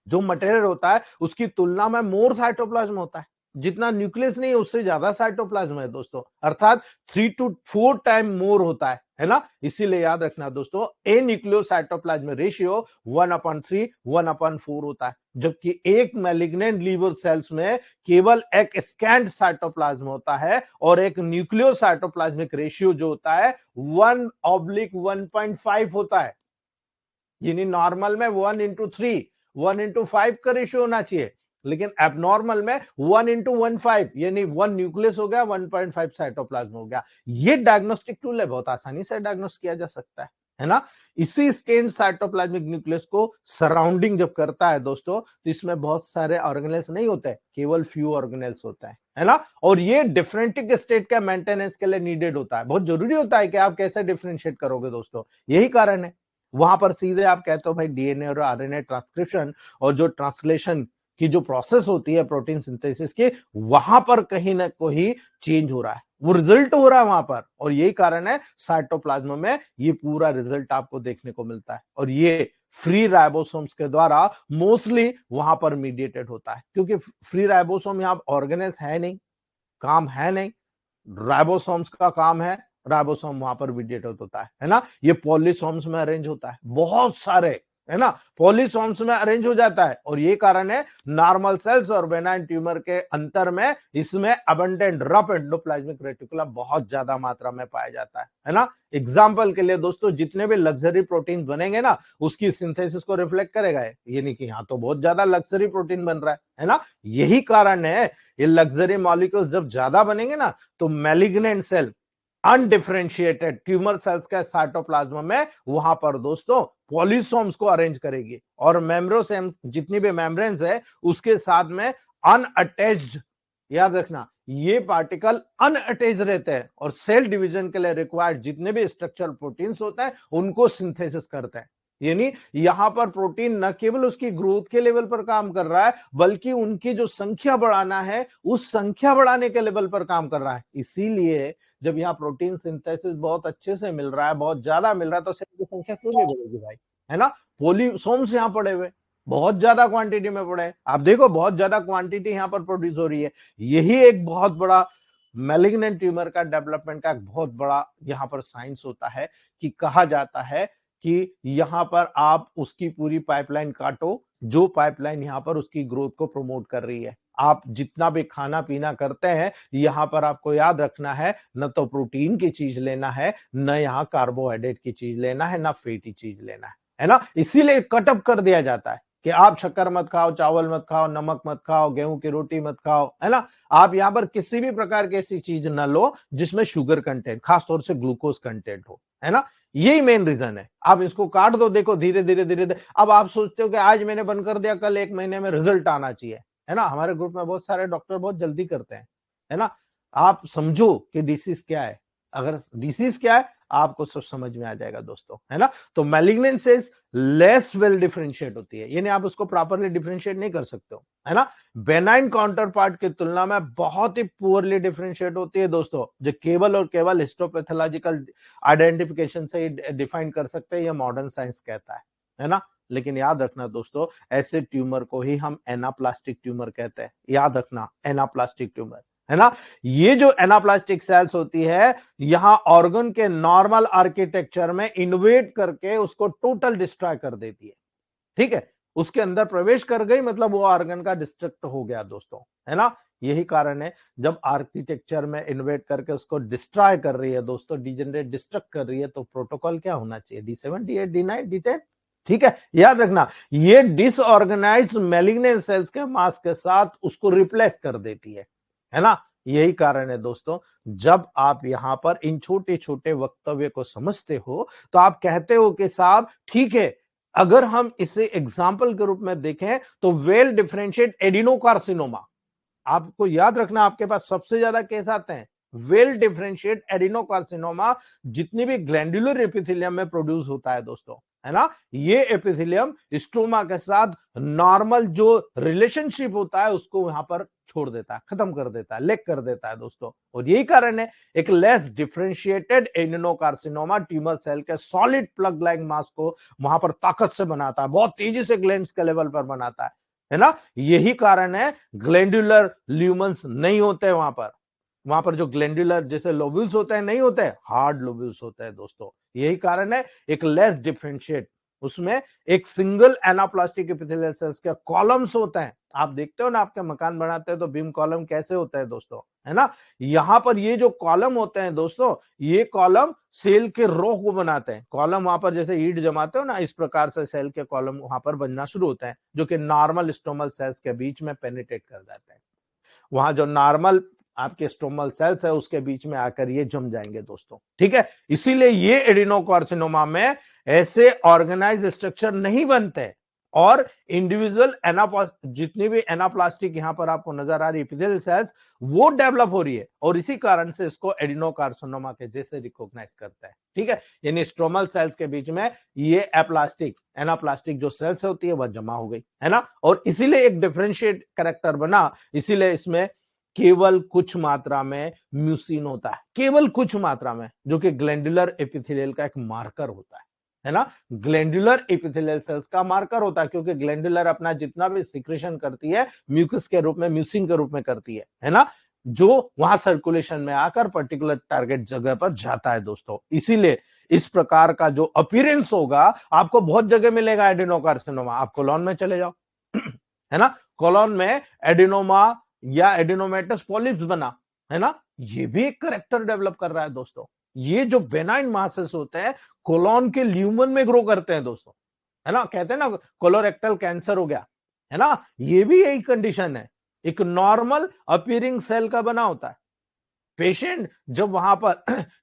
Speaker 1: जो मटेरियल होता है उसकी तुलना में मोर साइटोप्लाज्म होता है, जितना न्यूक्लियस नहीं उससे ज्यादा साइटोप्लाज्म है दोस्तों, अर्थात 3 to 4 टाइम मोर होता है ना। इसीलिए याद रखना दोस्तों, ए न्यूक्लियोसाइटोप्लाज्म रेशियो 1/3 1/4 होता है, जबकि एक मैलिग्नेंट लीवर सेल्स में केवल एक स्कैंट साइटोप्लाज्म होता है, और एक न्यूक्लियोसाइटोप्लाज्मिक रेशियो जो होता है 1/1.5 होता है। यानी नॉर्मल में 1:3 1:5 का रेशियो होना चाहिए, लेकिन एबनॉर्मल में 1:15, यानी 1 न्यूक्लियस हो गया 1.5 साइटोप्लाज्म हो गया। ये डायग्नोस्टिक टूल है, बहुत आसानी से डायग्नोस किया जा सकता है ना। इसी स्कैन साइटोप्लाज्मिक न्यूक्लियस को सराउंडिंग जब करता है दोस्तों, तो इसमें बहुत सारे ऑर्गेनेल्स नहीं होते, केवल फ्यू ऑर्गेनेल्स होता है ना। और ये डिफरेंटिक स्टेट का मेंटेनेंस के लिए नीडेड होता है, बहुत जरूरी होता है कि आप कैसे डिफरेंशिएट करोगे दोस्तों। यही कारण है वहां पर सीधे आप कहते हो भाई डीएनए और आरएनए ट्रांसक्रिप्शन और जो ट्रांसलेशन की जो प्रोसेस होती है प्रोटीन सिंथेसिस की, वहां पर कहीं ना कहीं चेंज हो रहा है, वो रिजल्ट हो रहा है वहां पर। और यही कारण है साइटोप्लाज्म में ये पूरा रिजल्ट आपको देखने को मिलता है, और ये फ्री राइबोसोम्स के द्वारा मोस्टली वहां पर मीडिएटेड होता है, क्योंकि फ्री राइबोसोम यहां ऑर्गेनेल्स है नहीं, काम है नहीं, राइबोसोम्स का काम है, राइबोसोम वहां पर मीडिएटेड होता है ना। ये पॉलीसोम्स में अरेंज होता है, बहुत सारे, है ना, पॉलीसोम्स में अरेंज हो जाता है। और ये कारण है नॉर्मल सेल्स और बेनाइन ट्यूमर के अंतर में इसमें अबंडेंट रफ एंडोप्लाज्मिक रेटिकुलम बहुत ज्यादा मात्रा में पाया जाता है ना। एग्जाम्पल के लिए दोस्तों, जितने भी लग्जरी प्रोटीन बनेंगे ना उसकी सिंथेसिस को रिफ्लेक्ट करेगा, यानी कि यहाँ तो बहुत ज्यादा लग्जरी प्रोटीन बन रहा है ना। यही कारण है ये लग्जरी मॉलिक्यूल जब ज्यादा बनेंगे ना, तो malignant cell undifferentiated tumour cells के साइटोप्लाज्म में वहां पर दोस्तों पॉलीसोम्स को अरेंज करेगी, और मेम्ब्रोसेम्स जितनी भी मेम्ब्रेन्स है उसके साथ में अनअटैच्ड, याद रखना ये पार्टिकल अनअटैच रहते हैं, और सेल डिवीजन के लिए रिक्वायर्ड जितने भी स्ट्रक्चरल प्रोटीन्स होते हैं उनको सिंथेसिस करते हैं। यानी यहां पर प्रोटीन न केवल उसकी ग्रोथ के लेवल पर काम कर रहा है, बल्कि उनकी जो संख्या बढ़ाना है उस संख्या बढ़ाने के लेवल पर काम कर रहा है। इसीलिए जब यहाँ प्रोटीन सिंथेसिस बहुत अच्छे से मिल रहा है, बहुत ज्यादा मिल रहा है, तो सेल की संख्या क्यों नहीं बढ़ेगी भाई, है ना। पोलिसोम्स यहाँ पड़े हुए बहुत ज्यादा क्वांटिटी में पड़े, आप देखो बहुत ज्यादा क्वांटिटी यहाँ पर प्रोड्यूस हो रही है। यही एक बहुत बड़ा मैलिग्नेंट ट्यूमर का डेवलपमेंट का एक बहुत बड़ा यहाँ पर साइंस होता है, कि कहा जाता है कि यहां पर आप उसकी पूरी पाइपलाइन काटो, जो पाइपलाइन यहां पर उसकी ग्रोथ को प्रमोट कर रही है। आप जितना भी खाना पीना करते हैं यहां पर आपको याद रखना है, न तो प्रोटीन की चीज लेना है, न यहाँ कार्बोहाइड्रेट की चीज लेना है, न फैटी चीज लेना है ना। इसीलिए कटअप कर दिया जाता है, कि आप शक्कर मत खाओ, चावल मत खाओ, नमक मत खाओ, गेहूं की रोटी मत खाओ, है ना। आप यहां पर किसी भी प्रकार की ऐसी चीज ना लो जिसमें शुगर कंटेंट, खासतौर से ग्लूकोज कंटेंट हो, है ना। यही मेन रीजन है। आप इसको काट दो, देखो धीरे धीरे धीरे धीरे, अब आप सोचते हो कि आज मैंने बंद कर दिया, कल 1 महीने में रिजल्ट आना चाहिए, है ना। हमारे ग्रुप में बहुत सारे डॉक्टर बहुत जल्दी करते हैं, है ना। आप समझो कि डिसीज क्या है, अगर डिसीज क्या है आपको सब समझ में आ जाएगा दोस्तों, है ना। तो मैलिग्नेंसीज लेस वेल डिफरेंशिएट होती है, यानी आप उसको प्रॉपरली डिफरेंशिएट नहीं कर सकते हो, है ना। बेनाइन काउंटर पार्ट की तुलना में बहुत ही पुअरली डिफरेंशिएट होती है दोस्तों, जो केवल और केवल हिस्टोपैथोलॉजिकल आइडेंटिफिकेशन से ही डिफाइन कर सकते हैं, ये मॉडर्न साइंस कहता है ना। लेकिन याद रखना दोस्तों, ऐसे ट्यूमर को ही हम एनाप्लास्टिक ट्यूमर कहते हैं, याद रखना, एनाप्लास्टिक ट्यूमर, है ना। ये जो एनाप्लास्टिक सेल्स होती है, यहां ऑर्गन के नॉर्मल आर्किटेक्चर में इन्वेट करके उसको टोटल डिस्ट्रॉय कर देती है, ठीक है। उसके अंदर प्रवेश कर गई मतलब वो ऑर्गन का डिस्ट्रक्ट हो गया दोस्तों, है ना। यही कारण है, जब आर्किटेक्चर में इन्वेट करके उसको डिस्ट्रॉय कर रही है दोस्तों, डिजेनरेट डिस्ट्रक्ट कर रही है, तो प्रोटोकॉल क्या होना चाहिए, D7, D8, D9, D10, ठीक है। याद रखना, ये डिसऑर्गेनाइज्ड मैलिग्नेंट सेल्स के मास के साथ उसको रिप्लेस कर देती है ना। यही कारण है दोस्तों, जब आप यहां पर इन छोटे छोटे वक्तव्य को समझते हो तो आप कहते हो कि साहब ठीक है, अगर हम इसे एग्जाम्पल के रूप में देखें तो वेल डिफरेंशिएट एडिनोकार्सिनोमा, आपको याद रखना आपके पास सबसे ज्यादा केस आते हैं वेल डिफरेंशिएट एडिनोकार्सिनोमा, जितनी भी ग्लैंडुलर एपिथेलियम में प्रोड्यूस होता है दोस्तों, है ना। ये एपिथेलियम स्ट्रोमा के साथ नॉर्मल जो रिलेशनशिप होता है उसको यहां पर छोड़ देता है, खत्म कर देता है, लेक कर देता है दोस्तों। और यही कारण है, एक less differentiated adenocarcinoma tumour cell के सॉलिड प्लग लाइक मास को वहां पर ताकत से बनाता है, बहुत तेजी से ग्लैंड्स के लेवल पर बनाता है ना। यही कारण है ग्लैंडुलर ल्यूमन्स नहीं होते वहां पर जो ग्लैंडुलर जैसे लोब्यूल्स होते हैं नहीं होते, हार्ड लोब्यूल्स होते हैं दोस्तों। यही कारण है, एक लेस डिफरेंशिएट, उसमें एक सिंगल एनाप्लास्टिक एपिथेलियल सेल्स के कॉलम्स होते हैं। आप देखते हो ना, आपके मकान बनाते हैं तो बीम कॉलम कैसे होता है दोस्तों, है ना। यहां पर ये जो कॉलम होते हैं दोस्तों, ये कॉलम सेल के रो को बनाते हैं। कॉलम वहां पर जैसे ईंट जमाते हो ना, इस प्रकार से सेल के कॉलम वहां पर बनना शुरू होते हैं, जो कि नॉर्मल स्टोमल सेल्स के बीच में पेनिट्रेट कर जाते हैं। वहां जो नॉर्मल आपके स्टोमल सेल्स है उसके बीच में आकर ये जम जाएंगे दोस्तों, ठीक है। इसीलिए ये एडिनोकार्सिनोमा में ऐसे ऑर्गेनाइज स्ट्रक्चर नहीं बनते, और इंडिविजुअल जितनी भी एनाप्लास्टिक यहां पर आपको नजर आ रही एपिथेलियल सेल्स वो डेवलप हो रही है, और इसी कारण से इसको एडिनोकार्सिनोमा के जैसे रिकॉग्नाइज करता है, ठीक है। यानी स्ट्रोमल सेल्स के बीच में ये एनाप्लास्टिक जो सेल्स होती है वह जमा हो गई, है ना। और इसीलिए एक डिफरेंशिएट कैरेक्टर बना, इसीलिए इसमें केवल कुछ मात्रा में म्यूसिन होता है, केवल कुछ मात्रा में, जो कि ग्लैंडुलर एपिथेलियल का एक मार्कर होता है ना। ग्लैंडुलर एपिथेलियल सेल्स का मार्कर होता है, क्योंकि ग्लैंडुलर अपना जितना भी सिक्रेशन करती है म्यूकस के रूप में, म्यूसिन के रूप में करती है ना, जो वहां सर्कुलेशन में आकर पर्टिकुलर टारगेट जगह पर जाता है दोस्तों। इसीलिए इस प्रकार का जो अपीयरेंस होगा आपको बहुत जगह मिलेगा एडिनोकार्सिनोमा। आप कोलॉन में चले जाओ है ना, कोलॉन में एडिनोमा या एडिनोमेटस पॉलिप्स बना, है ना। ये भी एक करेक्टर डेवलप कर रहा है दोस्तों। ये जो बेनाइन मासेस होते हैं कोलॉन के ल्यूमन में ग्रो करते हैं दोस्तों, है ना। कहते हैं ना कोलोरेक्टल कैंसर हो गया, है ना। ये भी यही कंडीशन है, एक नॉर्मल अपीयरिंग सेल का बना होता है। पेशेंट जब वहां पर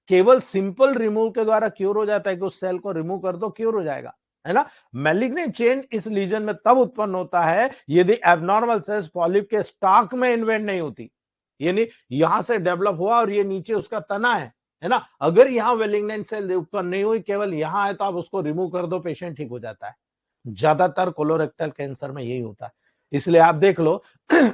Speaker 1: केवल सिंपल रिमूव के द्वारा क्योर हो जाता है कि उस सेल को रिमूव कर दो, क्योर हो जाएगा, है ना। मैलिग्नेंट चेंज इस लीजन में तब उत्पन्न होता है यदि एबनॉर्मल सेल्स पॉलिप के स्टॉक में इन्वेंट नहीं होती, यानी यहां से डेवलप हुआ और ये नीचे उसका तना है ना। अगर यहां मैलिग्नेंट सेल उत्पन्न नहीं हुई, केवल यहां है, तो आप उसको रिमूव कर दो, पेशेंट ठीक हो जाता है। ज्यादातर कोलोरेक्टल कैंसर में यही होता है। इसलिए आप देख लो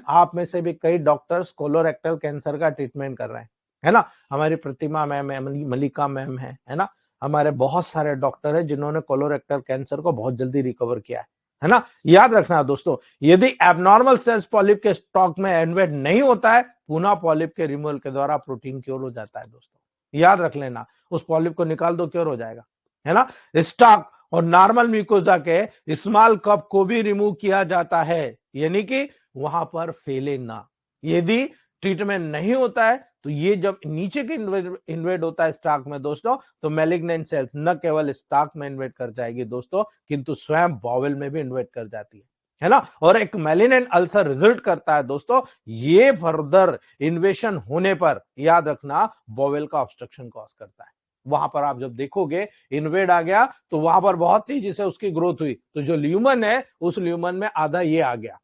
Speaker 1: आप में से भी कई डॉक्टर्स कोलोरेक्टल कैंसर का ट्रीटमेंट कर रहे हैं, है ना। हमारी प्रतिमा मैम है, मलिका मैम है ना। हमारे बहुत सारे डॉक्टर हैं जिन्होंने कोलोरेक्टल कैंसर को बहुत जल्दी रिकवर किया है ना। याद रखना दोस्तों, यदि एबनॉर्मल सेल्स पॉलिप के स्टॉक में इन्वेट नहीं होता है, पुनः पॉलिप के रिमूवल के द्वारा प्रोटीन क्योर हो जाता है दोस्तों। याद रख लेना, उस पॉलिप को निकाल दो, क्योर हो जाएगा, है ना। स्टॉक और नॉर्मल म्यूकोजा के स्मॉल कप को भी रिमूव किया जाता है, यानी कि वहां पर फैले ना। यदि ट्रीटमेंट नहीं होता है तो ये जब नीचे के इन्वेट होता है स्टॉक में दोस्तों, तो मैलिग्नेंट सेल्स न केवल स्टॉक में इन्वेट कर जाएगी दोस्तों, किंतु स्वयं बॉवेल में भी इन्वेट कर जाती है। है ना, और एक मेलिनेंट अल्सर रिजल्ट करता है दोस्तों। ये फर्दर इन्वेशन होने पर याद रखना बॉवेल का ऑब्स्ट्रक्शन कॉज करता है। वहां पर आप जब देखोगे इन्वेड आ गया तो वहां पर बहुत तेजी से उसकी ग्रोथ हुई, तो जो ल्यूमन है उस ल्यूमन में आधा ये आ गया।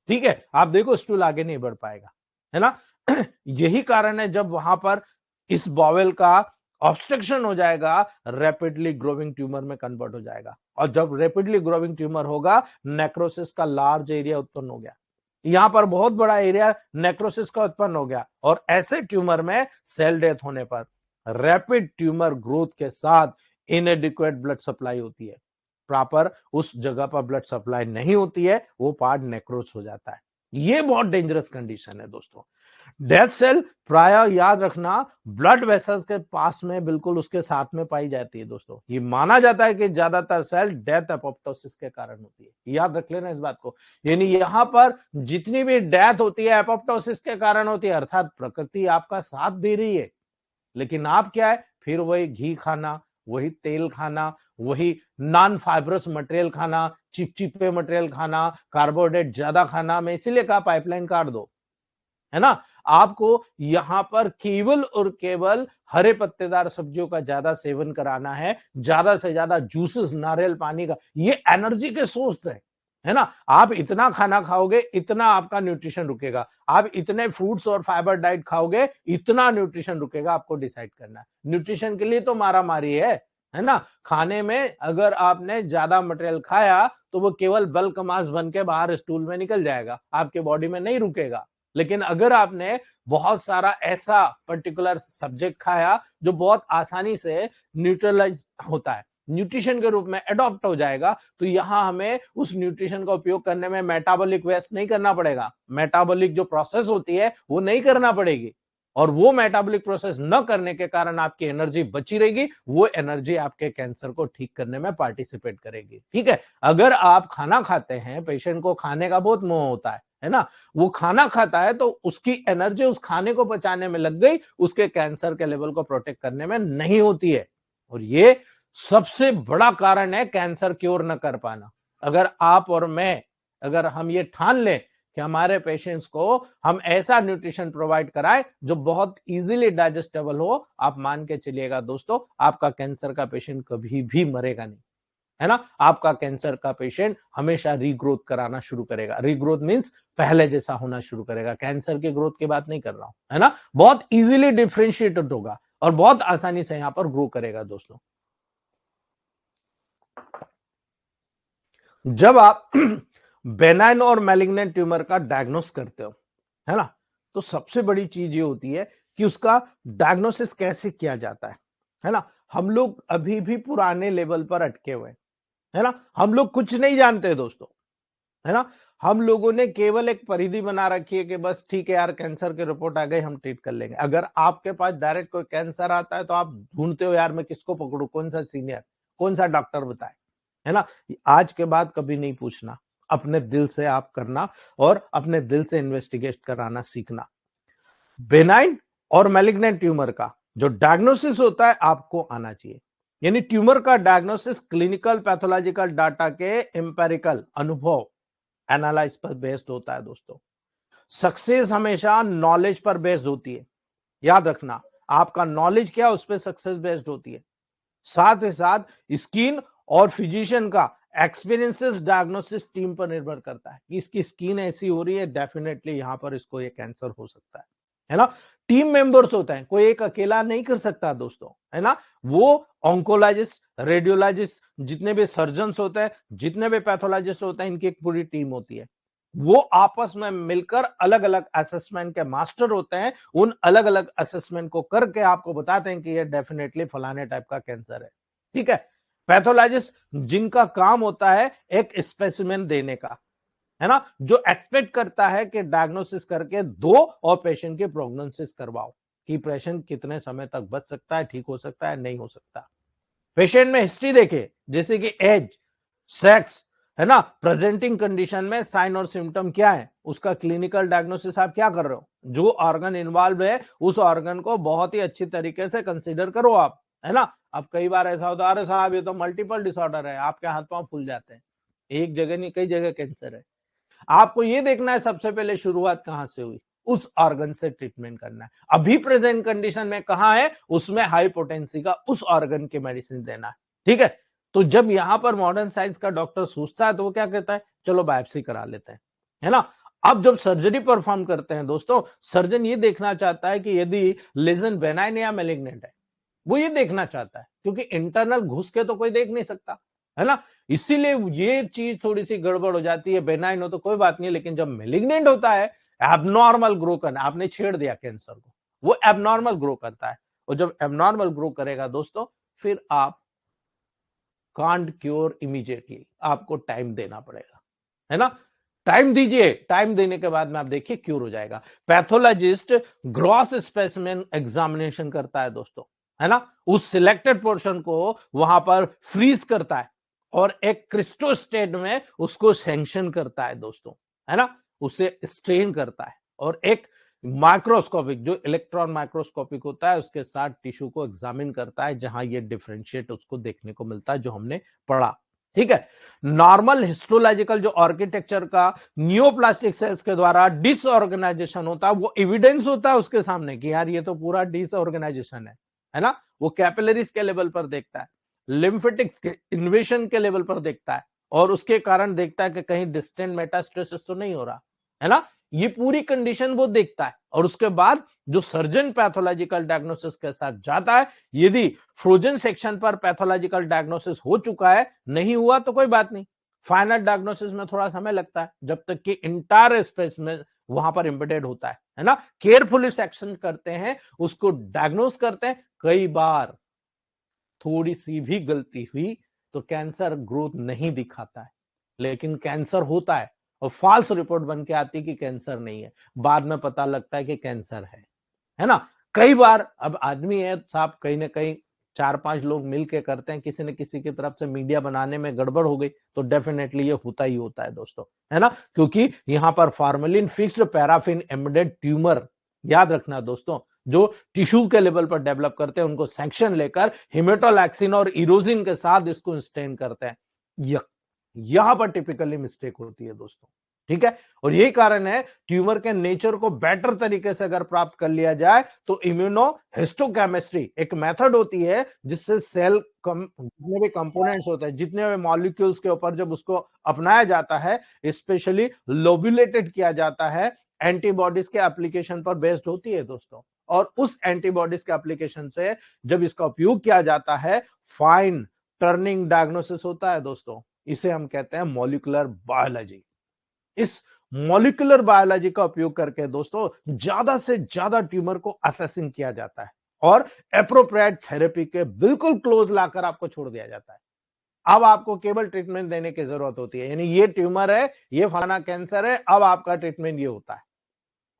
Speaker 1: ठीक है, आप देखो स्टूल आगे नहीं बढ़ पाएगा, है ना। यही कारण है जब वहां पर इस बॉवेल का ऑब्स्ट्रक्शन हो जाएगा, रैपिडली ग्रोविंग ट्यूमर में कन्वर्ट हो जाएगा, और जब रैपिडली ग्रोविंग ट्यूमर होगा, नेक्रोसिस का लार्ज एरिया उत्पन्न हो गया, यहां पर बहुत बड़ा एरिया नेक्रोसिस का उत्पन्न हो गया, और ऐसे ट्यूमर में सेल डेथ होने पर रैपिड ट्यूमर ग्रोथ के साथ इनएडिक्वेट ब्लड सप्लाई होती है, प्रॉपर उस जगह पर ब्लड सप्लाई नहीं होती है, वो पार्ट नेक्रोस हो जाता है। ये बहुत डेंजरस कंडीशन है दोस्तों। डेथ सेल प्राय याद रखना ब्लड वेसल्स के पास में बिल्कुल उसके साथ में पाई जाती है दोस्तों। ये माना जाता है कि ज्यादातर सेल डेथ एपोप्टोसिस के कारण होती है, याद रख लेना इस बात को। यानी यहां पर जितनी भी डेथ होती है एपोप्टोसिस के कारण होती है, अर्थात प्रकृति आपका साथ दे रही है, लेकिन आप क्या है, फिर वही घी खाना, वही तेल खाना, वही नॉन फाइब्रस मटेरियल खाना, चिपचिपे मटेरियल खाना, कार्बोहाइड्रेट ज्यादा खाना। मैं इसीलिए कहा पाइपलाइन काट दो, है ना। आपको यहां पर केवल और केवल हरे पत्तेदार सब्जियों का ज्यादा सेवन कराना है, ज्यादा से ज्यादा जूसेस, नारियल पानी का, ये एनर्जी के सोर्स है ना। आप इतना खाना खाओगे इतना आपका न्यूट्रिशन रुकेगा, आप इतने फ्रूट्स और फाइबर डाइट खाओगे इतना न्यूट्रिशन रुकेगा, आपको डिसाइड करना है। न्यूट्रिशन के लिए तो मारा मारी है ना। खाने में अगर आपने ज्यादा मटेरियल खाया तो वो केवल बल्क मास बन के बाहर स्टूल में निकल जाएगा, आपके बॉडी में नहीं रुकेगा। लेकिन अगर आपने बहुत सारा ऐसा पर्टिकुलर सब्जेक्ट खाया जो बहुत आसानी से न्यूट्रलाइज होता है, न्यूट्रिशन के रूप में एडॉप्ट हो जाएगा, तो यहां हमें उस न्यूट्रिशन का उपयोग करने में मेटाबॉलिक वेस्ट नहीं करना पड़ेगा, मेटाबॉलिक जो प्रोसेस होती है वो नहीं करना पड़ेगी, और वो मेटाबॉलिक प्रोसेस न करने के कारण आपकी एनर्जी बची रहेगी, वो एनर्जी आपके कैंसर को ठीक करने में पार्टिसिपेट करेगी। ठीक है, अगर आप खाना खाते हैं, पेशेंट को खाने का बहुत मोह होता है ना, वो खाना खाता है तो उसकी एनर्जी उस खाने को पचाने में लग गई, उसके कैंसर के लेवल को प्रोटेक्ट करने में नहीं होती है, और ये सबसे बड़ा कारण है कैंसर क्योर न कर पाना। अगर आप और मैं, अगर हम ये ठान लें कि हमारे पेशेंट्स को हम ऐसा न्यूट्रिशन प्रोवाइड कराएं जो बहुत इजीली डाइजेस्टेबल हो, आप मान के चलिएगा दोस्तों, आपका कैंसर का पेशेंट कभी भी मरेगा नहीं, है ना। आपका कैंसर का पेशेंट हमेशा रीग्रोथ कराना शुरू करेगा। रीग्रोथ मींस पहले जैसा होना शुरू करेगा, कैंसर की ग्रोथ की बात नहीं कर रहा हूं, है ना। बहुत इजीली डिफ्रेंशिएटेड होगा और बहुत आसानी से यहां पर ग्रो करेगा दोस्तों। जब आप बेनाइन और मैलिग्नेंट ट्यूमर का डायग्नोस करते हो, है ना, तो सबसे बड़ी चीज ये होती है कि उसका डायग्नोसिस कैसे किया जाता है ना। हम लोग अभी भी पुराने लेवल पर अटके हुए हैं, है ना। हम लोग कुछ नहीं जानते दोस्तों, है ना। हम लोगों ने केवल एक परिधि बना रखी है कि बस ठीक है यार, कैंसर की रिपोर्ट आ गई, हम ट्रीट कर लेंगे। अगर आपके पास डायरेक्ट कोई कैंसर आता है तो आप ढूंढते हो यार मैं किसको पकड़ू, कौन सा सीनियर, कौन सा डॉक्टर बताए, है ना। आज के बाद कभी नहीं पूछना, अपने दिल से आप करना और अपने दिल से इन्वेस्टिगेट कराना सीखना। बेनाइन और मैलिग्नेंट ट्यूमर का जो डायग्नोसिस होता है आपको आना चाहिए, यानी ट्यूमर का डायग्नोसिस क्लिनिकल पैथोलॉजिकल डाटा के एम्पेरिकल अनुभव एनालाइज पर बेस्ड होता है दोस्तों। सक्सेस हमेशा नॉलेज पर बेस्ड होती है, याद रखना, आपका नॉलेज क्या उस पर सक्सेस बेस्ड होती है। साथ ही साथ स्किन और फिजिशियन का एक्सपीरियंसेस डायग्नोसिस टीम पर निर्भर करता है कि इसकी स्किन ऐसी हो रही है, डेफिनेटली यहां पर इसको ये कैंसर हो सकता है ना। टीम मेंबर्स होते हैं, कोई एक अकेला नहीं कर सकता दोस्तों, है ना। वो ऑन्कोलॉजिस्ट, रेडियोलॉजिस्ट, जितने भी सर्जन होते हैं, जितने भी पैथोलॉजिस्ट होते हैं, इनकी एक पूरी टीम होती है। वो आपस में मिलकर अलग अलग असेसमेंट के मास्टर होते हैं, उन अलग अलग असेसमेंट को करके आपको बताते हैं कि ये डेफिनेटली फलाने टाइप का कैंसर है। ठीक है, पैथोलॉजिस्ट जिनका काम होता है एक स्पेसिमेन देने का, है ना, जो एक्सपेक्ट करता है कि डायग्नोसिस करके दो और पेशेंट के प्रोग्नोसिस करवाओ कि पेशेंट कितने समय तक बच सकता है, ठीक हो सकता है, नहीं हो सकता। पेशेंट में हिस्ट्री देखे, जैसे कि एज, सेक्स, है ना, प्रेजेंटिंग कंडीशन में साइन और सिम्टम क्या है, उसका क्लिनिकल डायग्नोसिस आप क्या कर रहे हो, जो ऑर्गन इन्वॉल्व है उस ऑर्गन को बहुत ही अच्छी तरीके से कंसीडर करो आप, है ना। अब कई बार ऐसा होता है, अरे साहब ये तो मल्टीपल डिसऑर्डर है, आपके हाथ पांव फूल जाते हैं, एक जगह नहीं कई जगह कैंसर है, आपको ये देखना है सबसे पहले शुरुआत कहां से हुई, उस ऑर्गन से ट्रीटमेंट करना है। अभी प्रेजेंट कंडीशन में कहां है, उसमें हाई पोटेंसी का उस ऑर्गन के मेडिसिन देना है। ठीक है, तो जब यहां पर मॉडर्न साइंस का डॉक्टर सोचता है तो वो क्या कहता है, चलो बायोप्सी करा लेते हैं, है ना। अब जब सर्जरी परफॉर्म करते हैं दोस्तों, सर्जन ये देखना चाहता है कि यदि लेजन बेनाइन या मेलिग्नेंट है, वो ये देखना चाहता है, क्योंकि इंटरनल घुस के तो कोई देख नहीं सकता, है ना। इसीलिए ये चीज थोड़ी सी गड़बड़ हो जाती है। बेनाइन हो तो कोई बात नहीं, लेकिन जब मेलिग्नेंट होता है, एबनॉर्मल ग्रो करना, आपने छेड़ दिया कैंसर को, वो एबनॉर्मल ग्रो करता है। और जब एबनॉर्मल ग्रो करेगा दोस्तों, फिर आप कांट क्योर इमीडिएटली, आपको टाइम देना पड़ेगा, है ना। टाइम दीजिए, टाइम देने के बाद में आप देखिए क्योर हो जाएगा। पैथोलॉजिस्ट ग्रॉस स्पेसिमेन एग्जामिनेशन करता है दोस्तों, है ना। उस सिलेक्टेड पोर्शन को वहां पर फ्रीज करता है और एक क्रिस्टो स्टेट में उसको सैंक्शन करता है दोस्तों, है ना। उसे स्ट्रेन करता है और एक माइक्रोस्कोपिक, जो इलेक्ट्रॉन माइक्रोस्कोपिक होता है, उसके साथ टिश्यू को एग्जामिन करता है, जहां ये डिफरेंशिएट उसको देखने को मिलता है, जो हमने पढ़ा। ठीक है, नॉर्मल हिस्टोलॉजिकल जो आर्किटेक्चर का नियोप्लास्टिक सेल्स के द्वारा डिसऑर्गेनाइजेशन होता है, वो एविडेंस होता है उसके सामने कि यार ये तो पूरा डिसऑर्गेनाइजेशन है ना। वो कैपिलरीज के लेवल पर देखता है, लिम्फेटिक्स के इन्वेशन के लेवल पर देखता है, और उसके कारण देखता है कि कहीं डिस्टेंट मेटास्टेसिस तो नहीं हो रहा, है ना। ये पूरी कंडीशन वो देखता है, और उसके बाद जो सर्जन पैथोलॉजिकल डायग्नोसिस के साथ जाता है, यदि फ्रोजन सेक्शन पर पैथोलॉजिकल डायग्नोसिस हो चुका है, नहीं हुआ तो कोई बात नहीं, फाइनल डायग्नोसिस में थोड़ा समय लगता है, जब तक कि इंटायर स्पेस में वहां पर एम्बेडेड होता है ना। केयरफुली सेक्शन करते हैं, उसको डायग्नोस करते हैं। कई बार थोड़ी सी भी गलती हुई तो कैंसर ग्रोथ नहीं दिखाता है, लेकिन कैंसर होता है, और फॉल्स रिपोर्ट बन के आती है कि कैंसर नहीं है, बाद में पता लगता है कि कैंसर है ना। कई बार अब आदमी है साहब, कहीं ना कहीं 4-5 लोग मिलके करते हैं, किसी न किसी की तरफ से मीडिया बनाने में गड़बड़ हो गई तो डेफिनेटली ये होता ही होता है दोस्तों, है ना। क्योंकि यहां पर formalin fixed paraffin embedded tumour, याद रखना दोस्तों, जो टिश्यू के लेवल पर डेवलप करते हैं, उनको सैंक्शन लेकर हिमेटोलैक्सिन और इरोजिन के साथ इसको स्टेन करते हैं। यहां पर टिपिकली मिस्टेक होती है दोस्तों। ठीक है, और यही कारण है ट्यूमर के नेचर को बेटर तरीके से अगर प्राप्त कर लिया जाए तो इम्यूनो हिस्टोकेमिस्ट्री एक मेथड होती है, जिससे सेल जितने भी कंपोनेंट्स होते हैं, जितने भी मॉलिक्यूल्स के ऊपर जब उसको अपनाया जाता है, स्पेशली लोब्यूलेटेड किया जाता है, एंटीबॉडीज के एप्लीकेशन पर बेस्ड होती है दोस्तों। और उस एंटीबॉडीज के एप्लीकेशन से जब इसका उपयोग किया जाता है, फाइन टर्निंग डायग्नोसिस होता है दोस्तों। इसे हम कहते हैं मॉलिक्यूलर बायोलॉजी। इस मॉलिक्यूलर बायोलॉजी का उपयोग करके दोस्तों ज्यादा से ज्यादा ट्यूमर को असेसिंग किया जाता है, और एप्रोप्रिएट थेरेपी के बिल्कुल क्लोज लाकर आपको छोड़ दिया जाता है। अब आपको केवल ट्रीटमेंट देने की जरूरत होती है, यानी ये ट्यूमर है, ये फलाना कैंसर है, अब आपका ट्रीटमेंट ये होता है।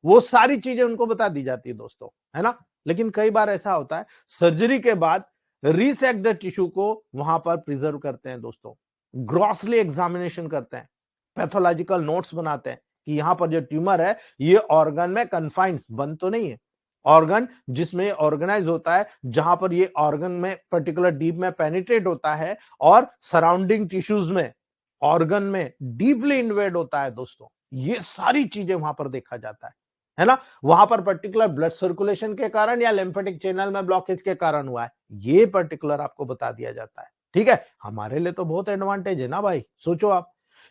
Speaker 1: वो सारी चीजें उनको बता दी जाती है दोस्तों, है ना। लेकिन कई बार ऐसा होता है, सर्जरी के बाद रीसेक्ट टिश्यू को वहां पर प्रिजर्व करते हैं दोस्तों, ग्रॉसली एग्जामिनेशन करते हैं, पैथोलॉजिकल नोट्स बनाते हैं कि यहां पर जो ट्यूमर है, ये ऑर्गन में कन्फाइंड बंद तो नहीं है, ऑर्गन जिसमें ऑर्गेनाइज होता है, जहां पर ये ऑर्गन में पर्टिकुलर डीप में पेनिट्रेट होता है, और सराउंडिंग टिश्यूज में ऑर्गन में डीपली इन्वेड होता है दोस्तों। ये सारी चीजें वहां पर देखा जाता है ना। वहां पर पर्टिकुलर ब्लड सर्कुलेशन के कारण या लिम्फेटिक चैनल में ब्लॉकेज के कारण हुआ है, ये पर्टिकुलर आपको बता दिया जाता है। ठीक है, हमारे लिए तो बहुत एडवांटेज है ना भाई, सोचो आप।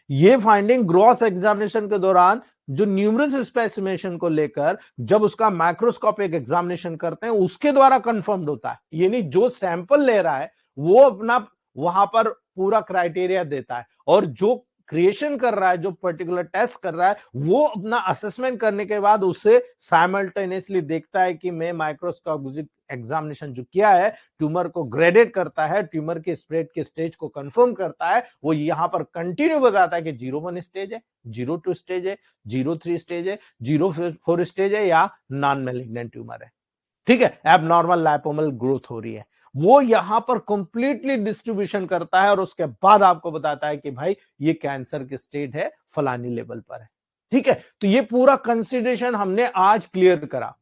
Speaker 1: ये फाइंडिंग ग्रॉस एग्जामिनेशन के दौरान जो न्यूमरस स्पेसिमेशन को लेकर जब उसका माइक्रोस्कोपिक एग्जामिनेशन करते हैं, उसके द्वारा कंफर्म्ड होता है। यानी जो सैंपल ले रहा है वो अपना वहां पर पूरा क्राइटेरिया देता है, और जो क्रिएशन कर रहा है, जो पर्टिकुलर टेस्ट कर रहा है, वो अपना असेसमेंट करने के बाद उससे साइमल्टेनियसली देखता है कि मैं माइक्रोस्कोपिक एग्जामिनेशन जो किया है, ट्यूमर को ग्रेडेड करता है, ट्यूमर के स्प्रेड के स्टेज को कंफर्म करता है। वो यहां पर कंटिन्यू बताता है कि 0-1 स्टेज है, 0-2 स्टेज है, 0-3 स्टेज है, 0-4 स्टेज है, या नॉन मैलिग्नेंट ट्यूमर है। ठीक है, एबनॉर्मल लाइपोमल ग्रोथ हो रही है। वो यहां पर कंप्लीटली डिस्ट्रीब्यूशन करता है, और उसके बाद आपको बताता है कि भाई ये कैंसर की स्टेट है, फलानी लेवल पर है। ठीक है, तो ये पूरा कंसिडरेशन हमने आज क्लियर करा।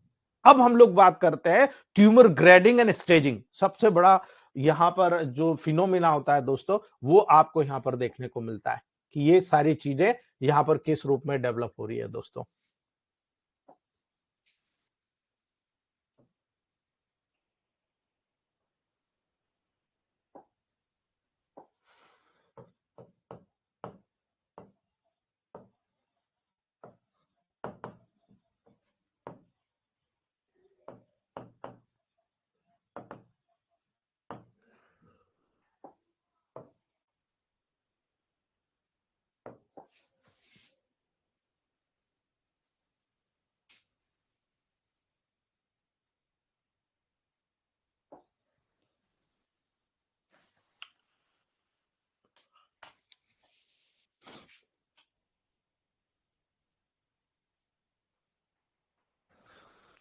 Speaker 1: अब हम लोग बात करते हैं ट्यूमर ग्रेडिंग एंड स्टेजिंग। सबसे बड़ा यहां पर जो फिनोमिना होता है दोस्तों, वो आपको यहां पर देखने को मिलता है। कि ये सारी चीजें यहां पर किस रूप में डेवलप हो रही है दोस्तों।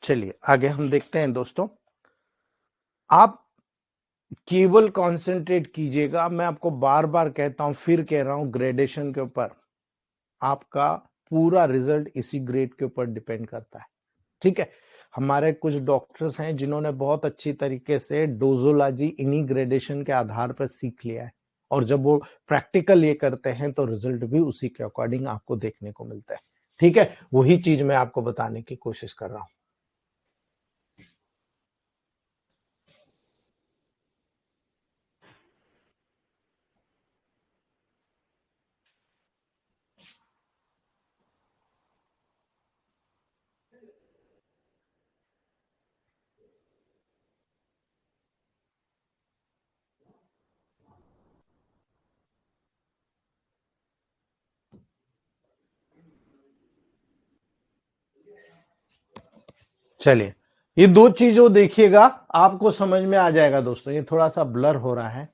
Speaker 1: चलिए आगे हम देखते हैं दोस्तों। आप केवल कंसंट्रेट कीजिएगा, मैं आपको बार बार कहता हूं, फिर कह रहा हूं, ग्रेडेशन के ऊपर आपका पूरा रिजल्ट इसी ग्रेड के ऊपर डिपेंड करता है। ठीक है, हमारे कुछ डॉक्टर्स हैं जिन्होंने बहुत अच्छी तरीके से डोजोलॉजी इन्हीं ग्रेडेशन के आधार पर सीख लिया है, और जब वो प्रैक्टिकल ये करते हैं तो रिजल्ट भी उसी के अकॉर्डिंग आपको देखने को मिलता है। ठीक है, वही चीज मैं आपको बताने की कोशिश कर रहा हूं। चलिए, ये दो चीजों देखिएगा, आपको समझ में आ जाएगा दोस्तों। ये थोड़ा सा ब्लर हो रहा है।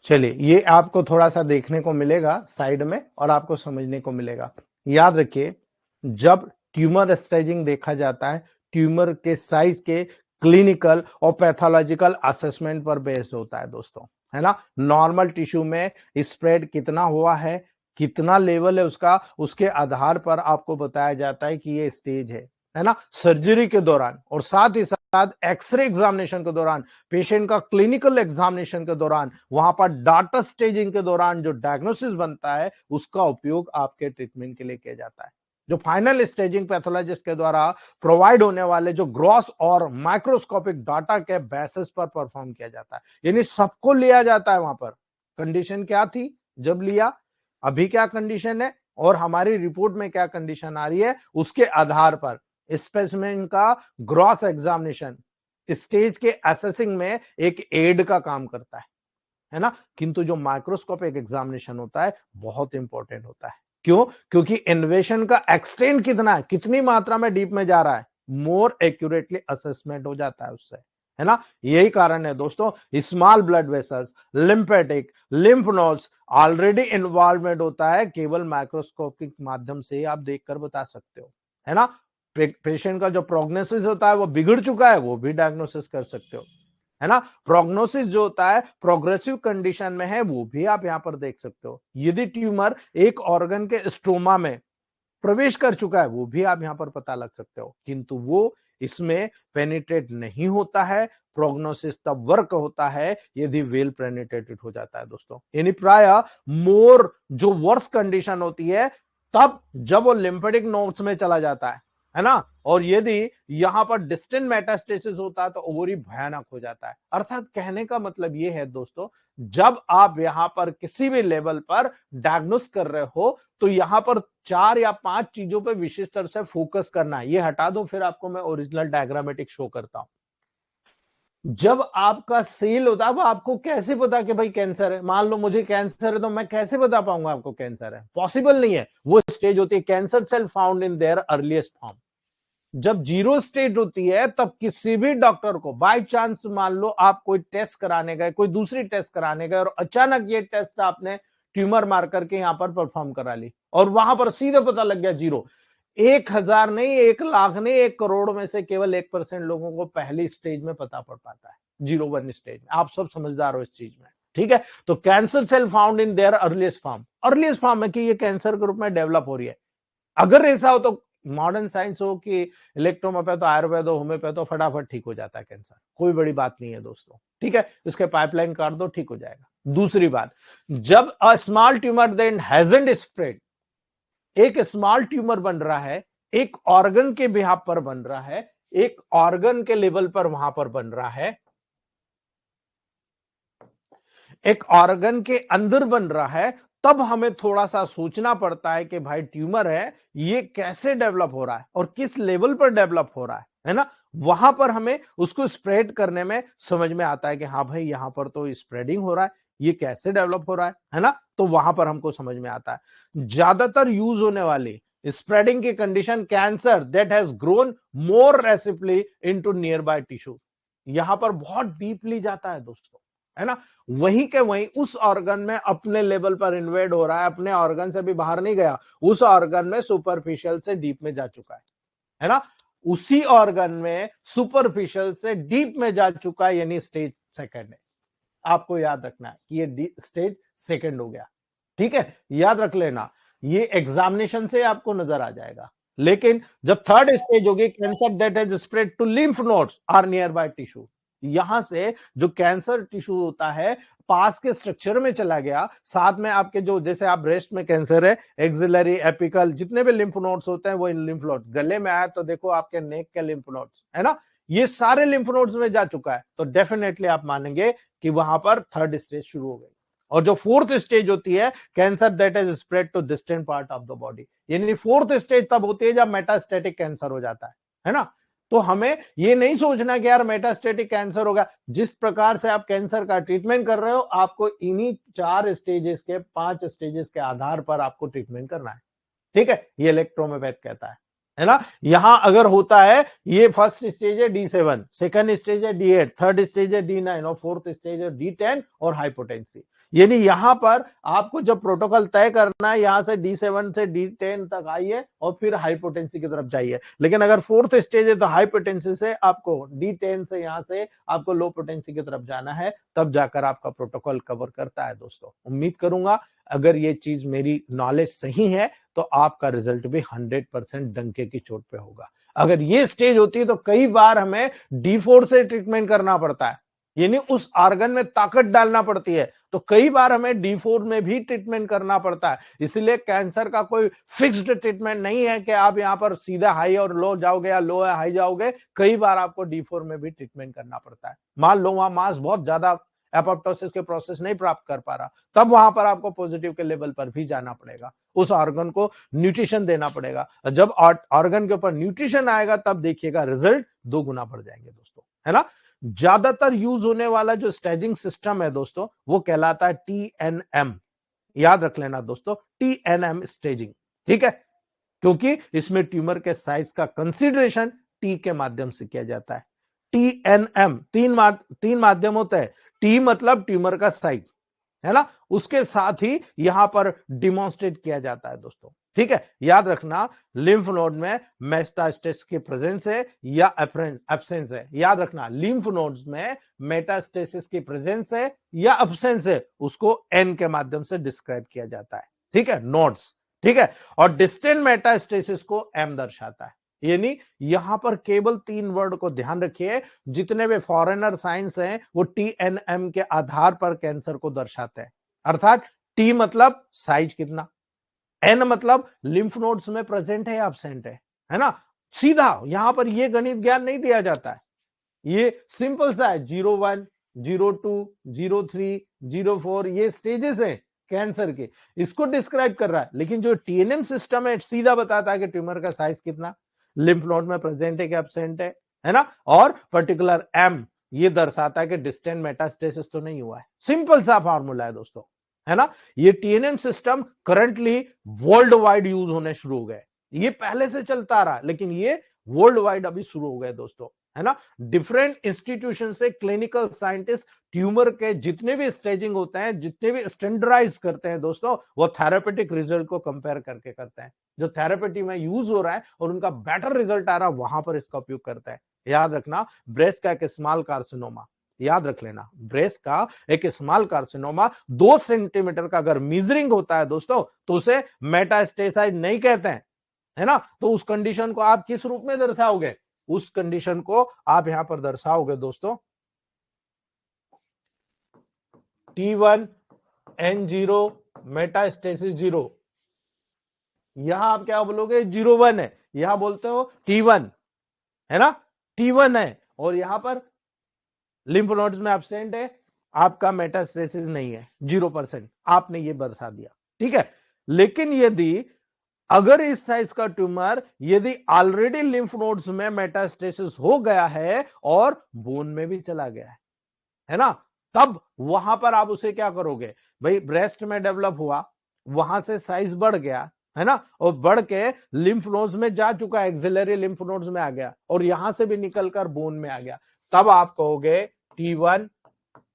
Speaker 1: चलिए, ये आपको थोड़ा सा देखने को मिलेगा साइड में, और आपको समझने को मिलेगा। याद रखिए, जब ट्यूमर स्टेजिंग देखा जाता है, ट्यूमर के साइज के क्लिनिकल और पैथोलॉजिकल असेसमेंट पर बेस्ड होता है दोस्तों, है ना। नॉर्मल टिश्यू में स्प्रेड कितना हुआ है, कितना लेवल है उसका, उसके आधार पर आपको बताया जाता है कि ये स्टेज है ना। सर्जरी के दौरान और साथ ही साथ एक्सरे एग्जामिनेशन के दौरान, पेशेंट का क्लिनिकल एग्जामिनेशन के दौरान, वहां पर डाटा स्टेजिंग के दौरान जो डायग्नोसिस बनता है, उसका उपयोग आपके ट्रीटमेंट के लिए किया जाता है। जो फाइनल स्टेजिंग पैथोलॉजिस्ट के द्वारा प्रोवाइड होने वाले जो ग्रॉस और माइक्रोस्कोपिक डाटा के बेसिस पर परफॉर्म किया जाता है, यानी सबको लिया जाता है। वहां पर कंडीशन क्या थी जब लिया, अभी क्या कंडीशन है, और हमारी रिपोर्ट में क्या कंडीशन आ रही है, उसके आधार पर स्पेसिमेन का ग्रॉस एग्जामिनेशन स्टेज के असेसिंग में एक एड का काम करता है ना। किंतु जो माइक्रोस्कोपिक एग्जामिनेशन होता है, बहुत इंपॉर्टेंट होता है। क्यों? क्योंकि इन्वेशन का एक्सटेंड कितना है, कितनी मात्रा में डीप में जा रहा है, मोर एक्यूरेटली असेसमेंट हो जाता है उससे, है ना। यही कारण है दोस्तों, small blood vessels, lymphatic, lymph nodes already involvement होता है, केवल माइक्रोस्कोपिक माध्यम से आप देखकर बता सकते हो, है ना। पेशेंट का जो प्रोग्नोसिस होता है वो बिगड़ चुका है, वो भी डायग्नोसिस कर सकते हो, है ना। प्रोग्नोसिस जो होता है प्रोग्रेसिव कंडीशन में है, वो भी आप यहां पर देख सकते हो। यदि ट्यूमर एक ऑर्गन के स्ट्रोमा में प्रवेश कर चुका है, वो भी आप यहां पर पता लग सकते हो, किंतु वो इसमें पेनिट्रेट नहीं होता है। प्रोग्नोसिस तब वर्क होता है यदि वेल पेनिट्रेटेड हो जाता है दोस्तों, यानी प्राय मोर जो वर्स कंडीशन होती है, तब जब वो लिम्फेटिक नोड्स में चला जाता है ना। और यदि यहां पर डिस्टेंट मेटास्टेसिस होता है तो ओवरी भयानक हो जाता है। अर्थात कहने का मतलब यह है दोस्तों, जब आप यहां पर किसी भी लेवल पर डायग्नोस कर रहे हो, तो यहां पर 4 या 5 चीजों पर विशेष तरह से फोकस करना है। ये हटा दो, फिर आपको मैं ओरिजिनल डायग्रामेटिक शो करता हूं। जब आपका सेल होता है, वो आपको कैसे पता कि भाई कैंसर है। मान लो मुझे कैंसर है, तो मैं कैसे बता पाऊंगा आपको कैंसर है, पॉसिबल नहीं है। वो स्टेज होती है cancer cell found in their earliest form. जब जीरो स्टेज होती है, तब किसी भी डॉक्टर को बाय चांस, मान लो आप कोई टेस्ट कराने गए, कोई दूसरी टेस्ट कराने गए, और अचानक ये टेस्ट आपने ट्यूमर मार करके यहां पर परफॉर्म करा ली, और वहां पर सीधे पता लग गया जीरो, 1000 नहीं, 1,00,000 नहीं, 1 करोड़ में से केवल 1% लोगों को पहली स्टेज में पता पड़ पाता है, 0-1 स्टेज में। आप सब समझदार हो इस चीज में, ठीक है। तो cancer cell found in their earliest form में कि ये कैंसर के रूप में डेवलप हो रही है। अगर ऐसा हो तो मॉडर्न साइंस हो कि इलेक्ट्रोमोपैथ, आयुर्वेद, होम्योपैथ, फटाफट ठीक हो जाता है कैंसर, कोई बड़ी बात नहीं है दोस्तों, ठीक है। इसके पाइपलाइन काट दो, ठीक हो जाएगा। दूसरी बात, जब a small tumour then hasn't spread, एक स्मॉल ट्यूमर बन रहा है, एक ऑर्गन के बिहाफ पर बन रहा है, एक ऑर्गन के लेवल पर वहां पर बन रहा है, एक ऑर्गन के अंदर बन रहा है, तब हमें थोड़ा सा सोचना पड़ता है कि भाई ट्यूमर है, ये कैसे डेवलप हो रहा है और किस लेवल पर डेवलप हो रहा है ना। वहां पर हमें उसको स्प्रेड करने में समझ में आता है कि हाँ भाई यहां पर तो स्प्रेडिंग हो रहा है, ये कैसे डेवलप हो रहा है ना। तो वहां पर हमको समझ में आता है। ज्यादातर यूज होने वाली स्प्रेडिंग की condition, cancer that has grown more rapidly into nearby tissue, यहां पर बहुत डीपली जाता है दोस्तों, है ना। वही के वही उस ऑर्गन में अपने लेवल पर इन्वेड हो रहा है, अपने ऑर्गन से भी बाहर नहीं गया, उस ऑर्गन में सुपरफिशियल से डीप में जा चुका है ना। उसी ऑर्गन में सुपरफिशियल से डीप में जा चुका है, यानी स्टेज सेकंड है। आपको याद रखना है कि ये स्टेज सेकंड हो गया, ठीक है, याद रख लेना। ये एग्जामिनेशन से आपको नजर आ जाएगा। लेकिन जब थर्ड स्टेज होगी, cancer that has spread to lymph nodes or nearby tissue, यहां से जो कैंसर टिश्यू होता है पास के स्ट्रक्चर में चला गया, साथ में आपके जो, जैसे आप ब्रेस्ट में कैंसर है, एक्सिलरी, एपिकल, जितने भी लिम्फ नोड्स होते हैं वो इन लिम्फ नोड्स, गले में आया तो देखो आपके नेक के लिम्फ नोड्स, है ना, ये सारे लिम्फ नोड्स में जा चुका है, तो डेफिनेटली आप मानेंगे कि वहां पर थर्ड स्टेज शुरू हो गई। और जो फोर्थ स्टेज होती है, cancer that is spread to distant part of the body, यानी फोर्थ स्टेज तब होती है जब मेटास्टेटिक कैंसर हो जाता है ना। तो हमें ये नहीं सोचना कि यार मेटास्टेटिक कैंसर होगा, जिस प्रकार से आप कैंसर का ट्रीटमेंट कर रहे हो, आपको इन्हीं 4 स्टेजेस के 5 स्टेजेस के आधार पर आपको ट्रीटमेंट करना है, ठीक है। ये इलेक्ट्रोमोपैथ कहता है ना। यहां अगर होता है, ये फर्स्ट स्टेज है D7, सेकंड स्टेज है D8, थर्ड स्टेज है D9 और फोर्थ स्टेज है D10 और हाइपोटेंसी। यानी यहां पर आपको जब प्रोटोकॉल तय करना है, यहां से D7 से D10 तक आइए और फिर हाइपोटेंसी की तरफ जाइए। लेकिन अगर फोर्थ स्टेज है तो हाइपोटेंसी से आपको D10 से यहां से आपको लो पोटेंसी की तरफ जाना है, तब जाकर आपका प्रोटोकॉल कवर करता है दोस्तों। उम्मीद करूंगा अगर ये चीज मेरी नॉलेज सही है तो आपका रिजल्ट भी 100% डंके की चोट पे होगा। अगर ये स्टेज होती है तो कई बार हमें D4 से ट्रीटमेंट करना पड़ता है, यानी उस ऑर्गन में ताकत डालना पड़ती है, तो कई बार हमें D4 में भी ट्रीटमेंट करना पड़ता है। इसलिए कैंसर का कोई फिक्स्ड ट्रीटमेंट नहीं है कि आप यहां पर सीधा हाई और लो जाओगे या लो या हाई जाओगे, कई बार आपको D4 में भी ट्रीटमेंट करना पड़ता है। मान लो वहां मास बहुत ज्यादा एपोप्टोसिस के प्रोसेस नहीं प्राप्त कर पा रहा, तब वहां पर आपको पॉजिटिव के लेवल पर भी जाना पड़ेगा, उस ऑर्गन को न्यूट्रिशन देना पड़ेगा। जब ऑर्गन के ऊपर न्यूट्रिशन आएगा तब देखिएगा रिजल्ट 2 गुना बढ़ जाएंगे दोस्तों, है ना। ज्यादातर यूज होने वाला जो स्टेजिंग सिस्टम है दोस्तों, वो कहलाता है TNM, याद रख लेना दोस्तों, TNM स्टेजिंग, ठीक है, क्योंकि इसमें ट्यूमर के साइज का कंसीडरेशन टी के माध्यम से किया जाता है। TNM तीन माध्यम होते हैं। टी मतलब ट्यूमर का साइज, है ना, उसके साथ ही यहां पर डिमॉन्स्ट्रेट किया जाता है दोस्तों, ठीक है। याद रखना, लिम्फ नोड में मेटास्टेसिस की प्रेजेंस है या एब्सेंस है, याद रखना लिम्फ नोड्स में मेटास्टेसिस की प्रेजेंस है या एब्सेंस है, उसको एन के माध्यम से डिस्क्राइब किया जाता है, ठीक है, नोड्स, ठीक है। और डिस्टेंट मेटास्टेसिस को एम दर्शाता है। यानी यहां पर केवल 3 वर्ड को ध्यान रखिए, जितने भी फॉरेनर साइंस हैं वो TNM के आधार पर कैंसर को दर्शाते हैं। अर्थात टी मतलब साइज कितना, एन मतलब लिम्फ नोड्स में प्रेजेंट है या एब्सेंट है ना। सीधा यहां पर यह गणित ज्ञान नहीं दिया जाता है, ये सिंपल सा है, 01, 02, 03, 04, ये स्टेजेस हैं कैंसर के, इसको डिस्क्राइब कर रहा है। लेकिन जो TNM सिस्टम है सीधा बताता है कि ट्यूमर का साइज कितना, लिम्फ नोड में प्रेजेंट है कि एब्सेंट है ना। और पर्टिकुलर एम ये दर्शाता है कि डिस्टेंट मेटास्टेसिस तो नहीं हुआ है। सिंपल सा फॉर्मूला है दोस्तों, है ना। ये TNM system currently world wide use होने शुरू हो गए, ये पहले से चलता आ रहा है लेकिन ये वर्ल्ड वाइड अभी शुरू हो गए दोस्तों, है ना। डिफरेंट इंस्टीट्यूशन से क्लिनिकल साइंटिस्ट ट्यूमर के जितने भी स्टेजिंग होते हैं, जितने भी स्टैंडर्डाइज करते हैं दोस्तों, वो थेरेपेटिक रिजल्ट को कंपेयर करके करते हैं। जो थेरेपेटी में यूज हो रहा है और उनका बेटर रिजल्ट आ रहा है, वहां पर इसका उपयोग करते हैं। याद रखना, ब्रेस्ट का एक स्मॉल कार्सिनोमा, याद रख लेना, ब्रेस्ट का एक स्मॉल कार्सिनोमा 2 सेंटीमीटर का अगर मीजरिंग होता है दोस्तों, तो उसे मेटास्टेसाइज नहीं कहते हैं, है ना। तो उस कंडीशन को आप किस रूप में दर्शाओगे? उस कंडीशन को आप यहां पर दर्शाओगे दोस्तों T1N0 मेटास्टेसिस 0। यहां आप क्या बोलोगे? 0-1 है, यहां बोलते हो T1, है ना, T1 है, और यहां पर लिम्फ नोड्स में एब्सेंट है, आपका मेटास्टेसिस नहीं है, 0%। आपने ये दर्शा दिया, ठीक है। लेकिन यदि अगर इस साइज का ट्यूमर यदि ऑलरेडी लिम्फ नोड्स में मेटास्टेसिस हो गया है और बोन में भी चला गया है ना, तब वहां पर आप उसे क्या करोगे? भाई ब्रेस्ट में डेवलप हुआ, वहां से साइज बढ़ गया, है ना, और बढ़ के लिम्फ नोड्स में जा चुका है, एक्सिलरी लिम्फ नोड्स में आ गया, और यहां से भी निकलकर बोन में आ गया, तब आप कहोगे T1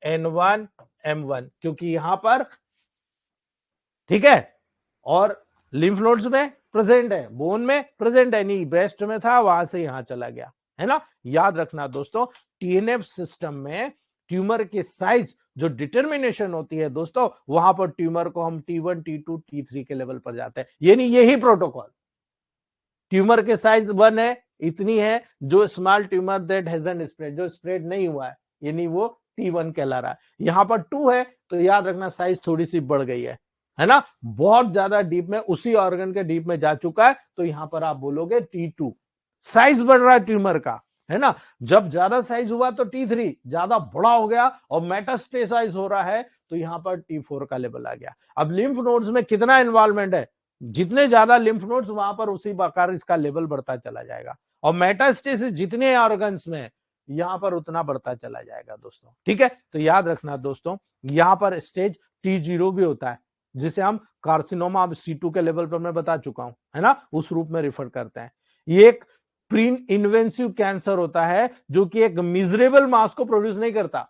Speaker 1: N1 M1, क्योंकि यहां पर, ठीक है, और लिम्फ नोड्स में प्रेजेंट है, बोन में प्रेजेंट है नहीं, ब्रेस्ट में था, वहां से यहां चला गया, है ना। याद रखना दोस्तों, टीएनएफ सिस्टम में ट्यूमर की साइज जो डिटर्मिनेशन होती है दोस्तों, वहां पर ट्यूमर को हम T1 T2 T3 के लेवल पर जाते हैं, यानी यही प्रोटोकॉल। ट्यूमर के साइज 1 है, इतनी है, जो small tumour that hasn't spread, जो स्प्रेड नहीं हुआ है, यानी वो T1 कहला रहा है। यहां पर 2 है, तो याद रखना साइज थोड़ी सी बढ़ गई है ना, बहुत ज्यादा डीप में, उसी ऑर्गन के डीप में जा चुका है, तो यहां पर आप बोलोगे T2। साइज बढ़ रहा है ट्यूमर का, है ना। जब ज्यादा साइज हुआ तो T3 ज्यादा बड़ा हो गया, और मेटास्टेसाइज हो रहा है, तो यहां पर T4 का लेवल आ गया। अब लिम्फ नोड्स में कितना इन्वॉल्वमेंट है? जितने ज्यादा लिम्फ नोड्स, वहां पर उसी प्रकार इसका लेवल बढ़ता चला जाएगा, और मेटास्टेसिस जितने ऑर्गन्स में, यहां पर उतना बढ़ता चला जाएगा दोस्तों, ठीक है। तो याद रखना दोस्तों, यहां पर स्टेज T0 भी होता है, जिसे हम कार्सिनोमा C2 के लेवल पर मैं बता चुका हूं, है ना, उस रूप में रिफर करते हैं। ये एक प्री इन्वेंसिव कैंसर होता है, जो कि एक मिजरेबल मास को प्रोड्यूस नहीं करता,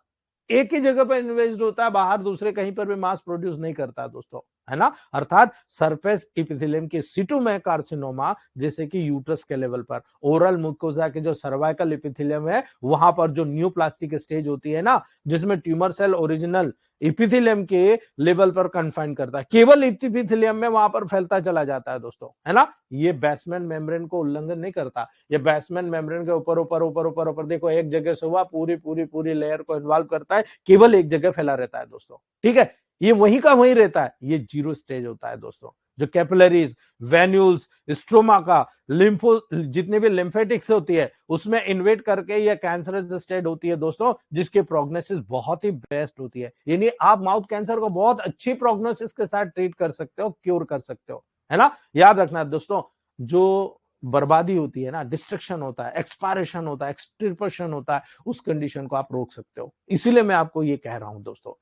Speaker 1: एक ही जगह पर इन्वेस्ड होता है, बाहर दूसरे कहीं पर भी मास प्रोड्यूस नहीं करता दोस्तों, है ना। अर्थात सरफेस एपिथेलियम के सीटू में कार्सिनोमा, जैसे कि यूट्रस के लेवल पर, ओरल मुकोजा के जो सर्वाइकल एपिथेलियम है, वहां पर जो न्यूप्लास्टिक स्टेज होती है ना, जिसमें ट्यूमर सेल ओरिजिनल एपिथेलियम के लेवल पर कन्फाइन करता है, केवल एपिथेलियम में वहां पर फैलता चला जाता है दोस्तों, है ना। ये बेसमेंट मेम्ब्रेन को उल्लंघन नहीं करता, ये बेसमेंट मेम्ब्रेन के ऊपर ऊपर ऊपर ऊपर ऊपर देखो, एक जगह से हुआ, पूरी पूरी पूरी लेयर को इन्वॉल्व करता है, केवल एक जगह फैला रहता है दोस्तों, ठीक है। ये वहीं का वहीं रहता है, ये 0 स्टेज होता है दोस्तों। जो कैपिलरीज, वेन्यूल्स, स्ट्रोमा का लिम्फो, जितने भी लिम्फेटिक्स होती है, उसमें इन्वेट करके ये कैंसरस स्टेज होती है दोस्तों, जिसकी प्रोग्नोसिस बहुत ही बेस्ट होती है, यानी आप माउथ कैंसर को बहुत अच्छी प्रोग्नोसिस के साथ ट्रीट कर सकते हो, क्योर कर सकते हो, है ना। याद रखना दोस्तों, जो बर्बादी होती है ना, डिस्ट्रक्शन होता है, एक्सपायरेशन होता है, एक्सटिर्पेशन होता है, उस कंडीशन को आप रोक सकते हो। इसीलिए मैं आपको ये कह रहा हूं दोस्तों,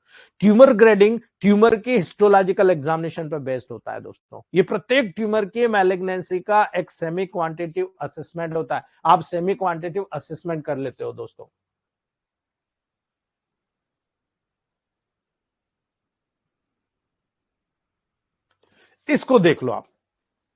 Speaker 1: ट्यूमर ग्रेडिंग ट्यूमर के हिस्टोलॉजिकल एग्जामिनेशन पर बेस्ड होता है दोस्तों। ये प्रत्येक ट्यूमर की मैलिग्नेंसी का एक सेमी क्वांटिटेटिव असेसमेंट होता है, आप सेमी क्वांटिटेटिव असेसमेंट कर लेते हो दोस्तों। इसको देख लो आप,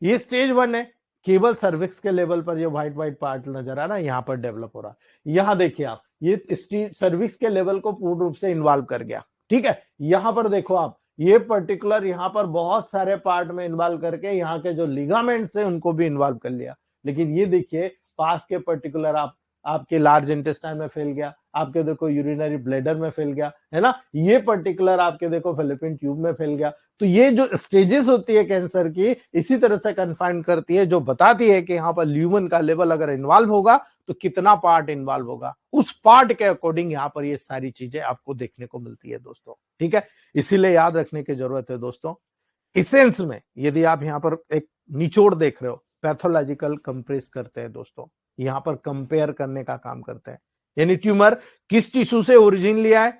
Speaker 1: ये स्टेज 1 है, केवल सर्विक्स के लेवल पर ये व्हाइट व्हाइट पार्ट नजर आ रहा है, यहां पर डेवलप हो रहा है। यहां देखिए आप, ये सर्विक्स के लेवल को पूर्ण रूप से इन्वॉल्व कर गया, ठीक है। यहां पर देखो आप, ये पर्टिकुलर यहां पर बहुत सारे पार्ट में इन्वॉल्व करके यहाँ के जो लिगामेंट्स है उनको भी इन्वॉल्व कर लिया। लेकिन ये देखिए, पास के पर्टिकुलर आपके लार्ज इंटेस्टाइन में फैल गया, आपके देखो यूरिनरी ब्लैडर में फैल गया, है ना। ये पर्टिकुलर आपके देखो फेलोपियन ट्यूब में फैल गया। तो ये जो स्टेजेस होती है कैंसर की, इसी तरह से कन्फाइन करती है, जो बताती है कि यहाँ पर ल्यूमन का लेवल अगर इन्वॉल्व होगा तो कितना पार्ट इन्वॉल्व होगा, उस पार्ट के अकॉर्डिंग यहाँ पर ये सारी चीजें आपको देखने को मिलती है दोस्तों, ठीक है। इसीलिए याद रखने की जरूरत है दोस्तों। इसेंस में यदि आप यहाँ पर एक निचोड़ देख रहे हो, पैथोलॉजिकल कंप्रेस करते हैं दोस्तों, यहां पर कंपेयर करने का काम करते हैं, यानी ट्यूमर किस टिश्यू से ओरिजिन लिया है,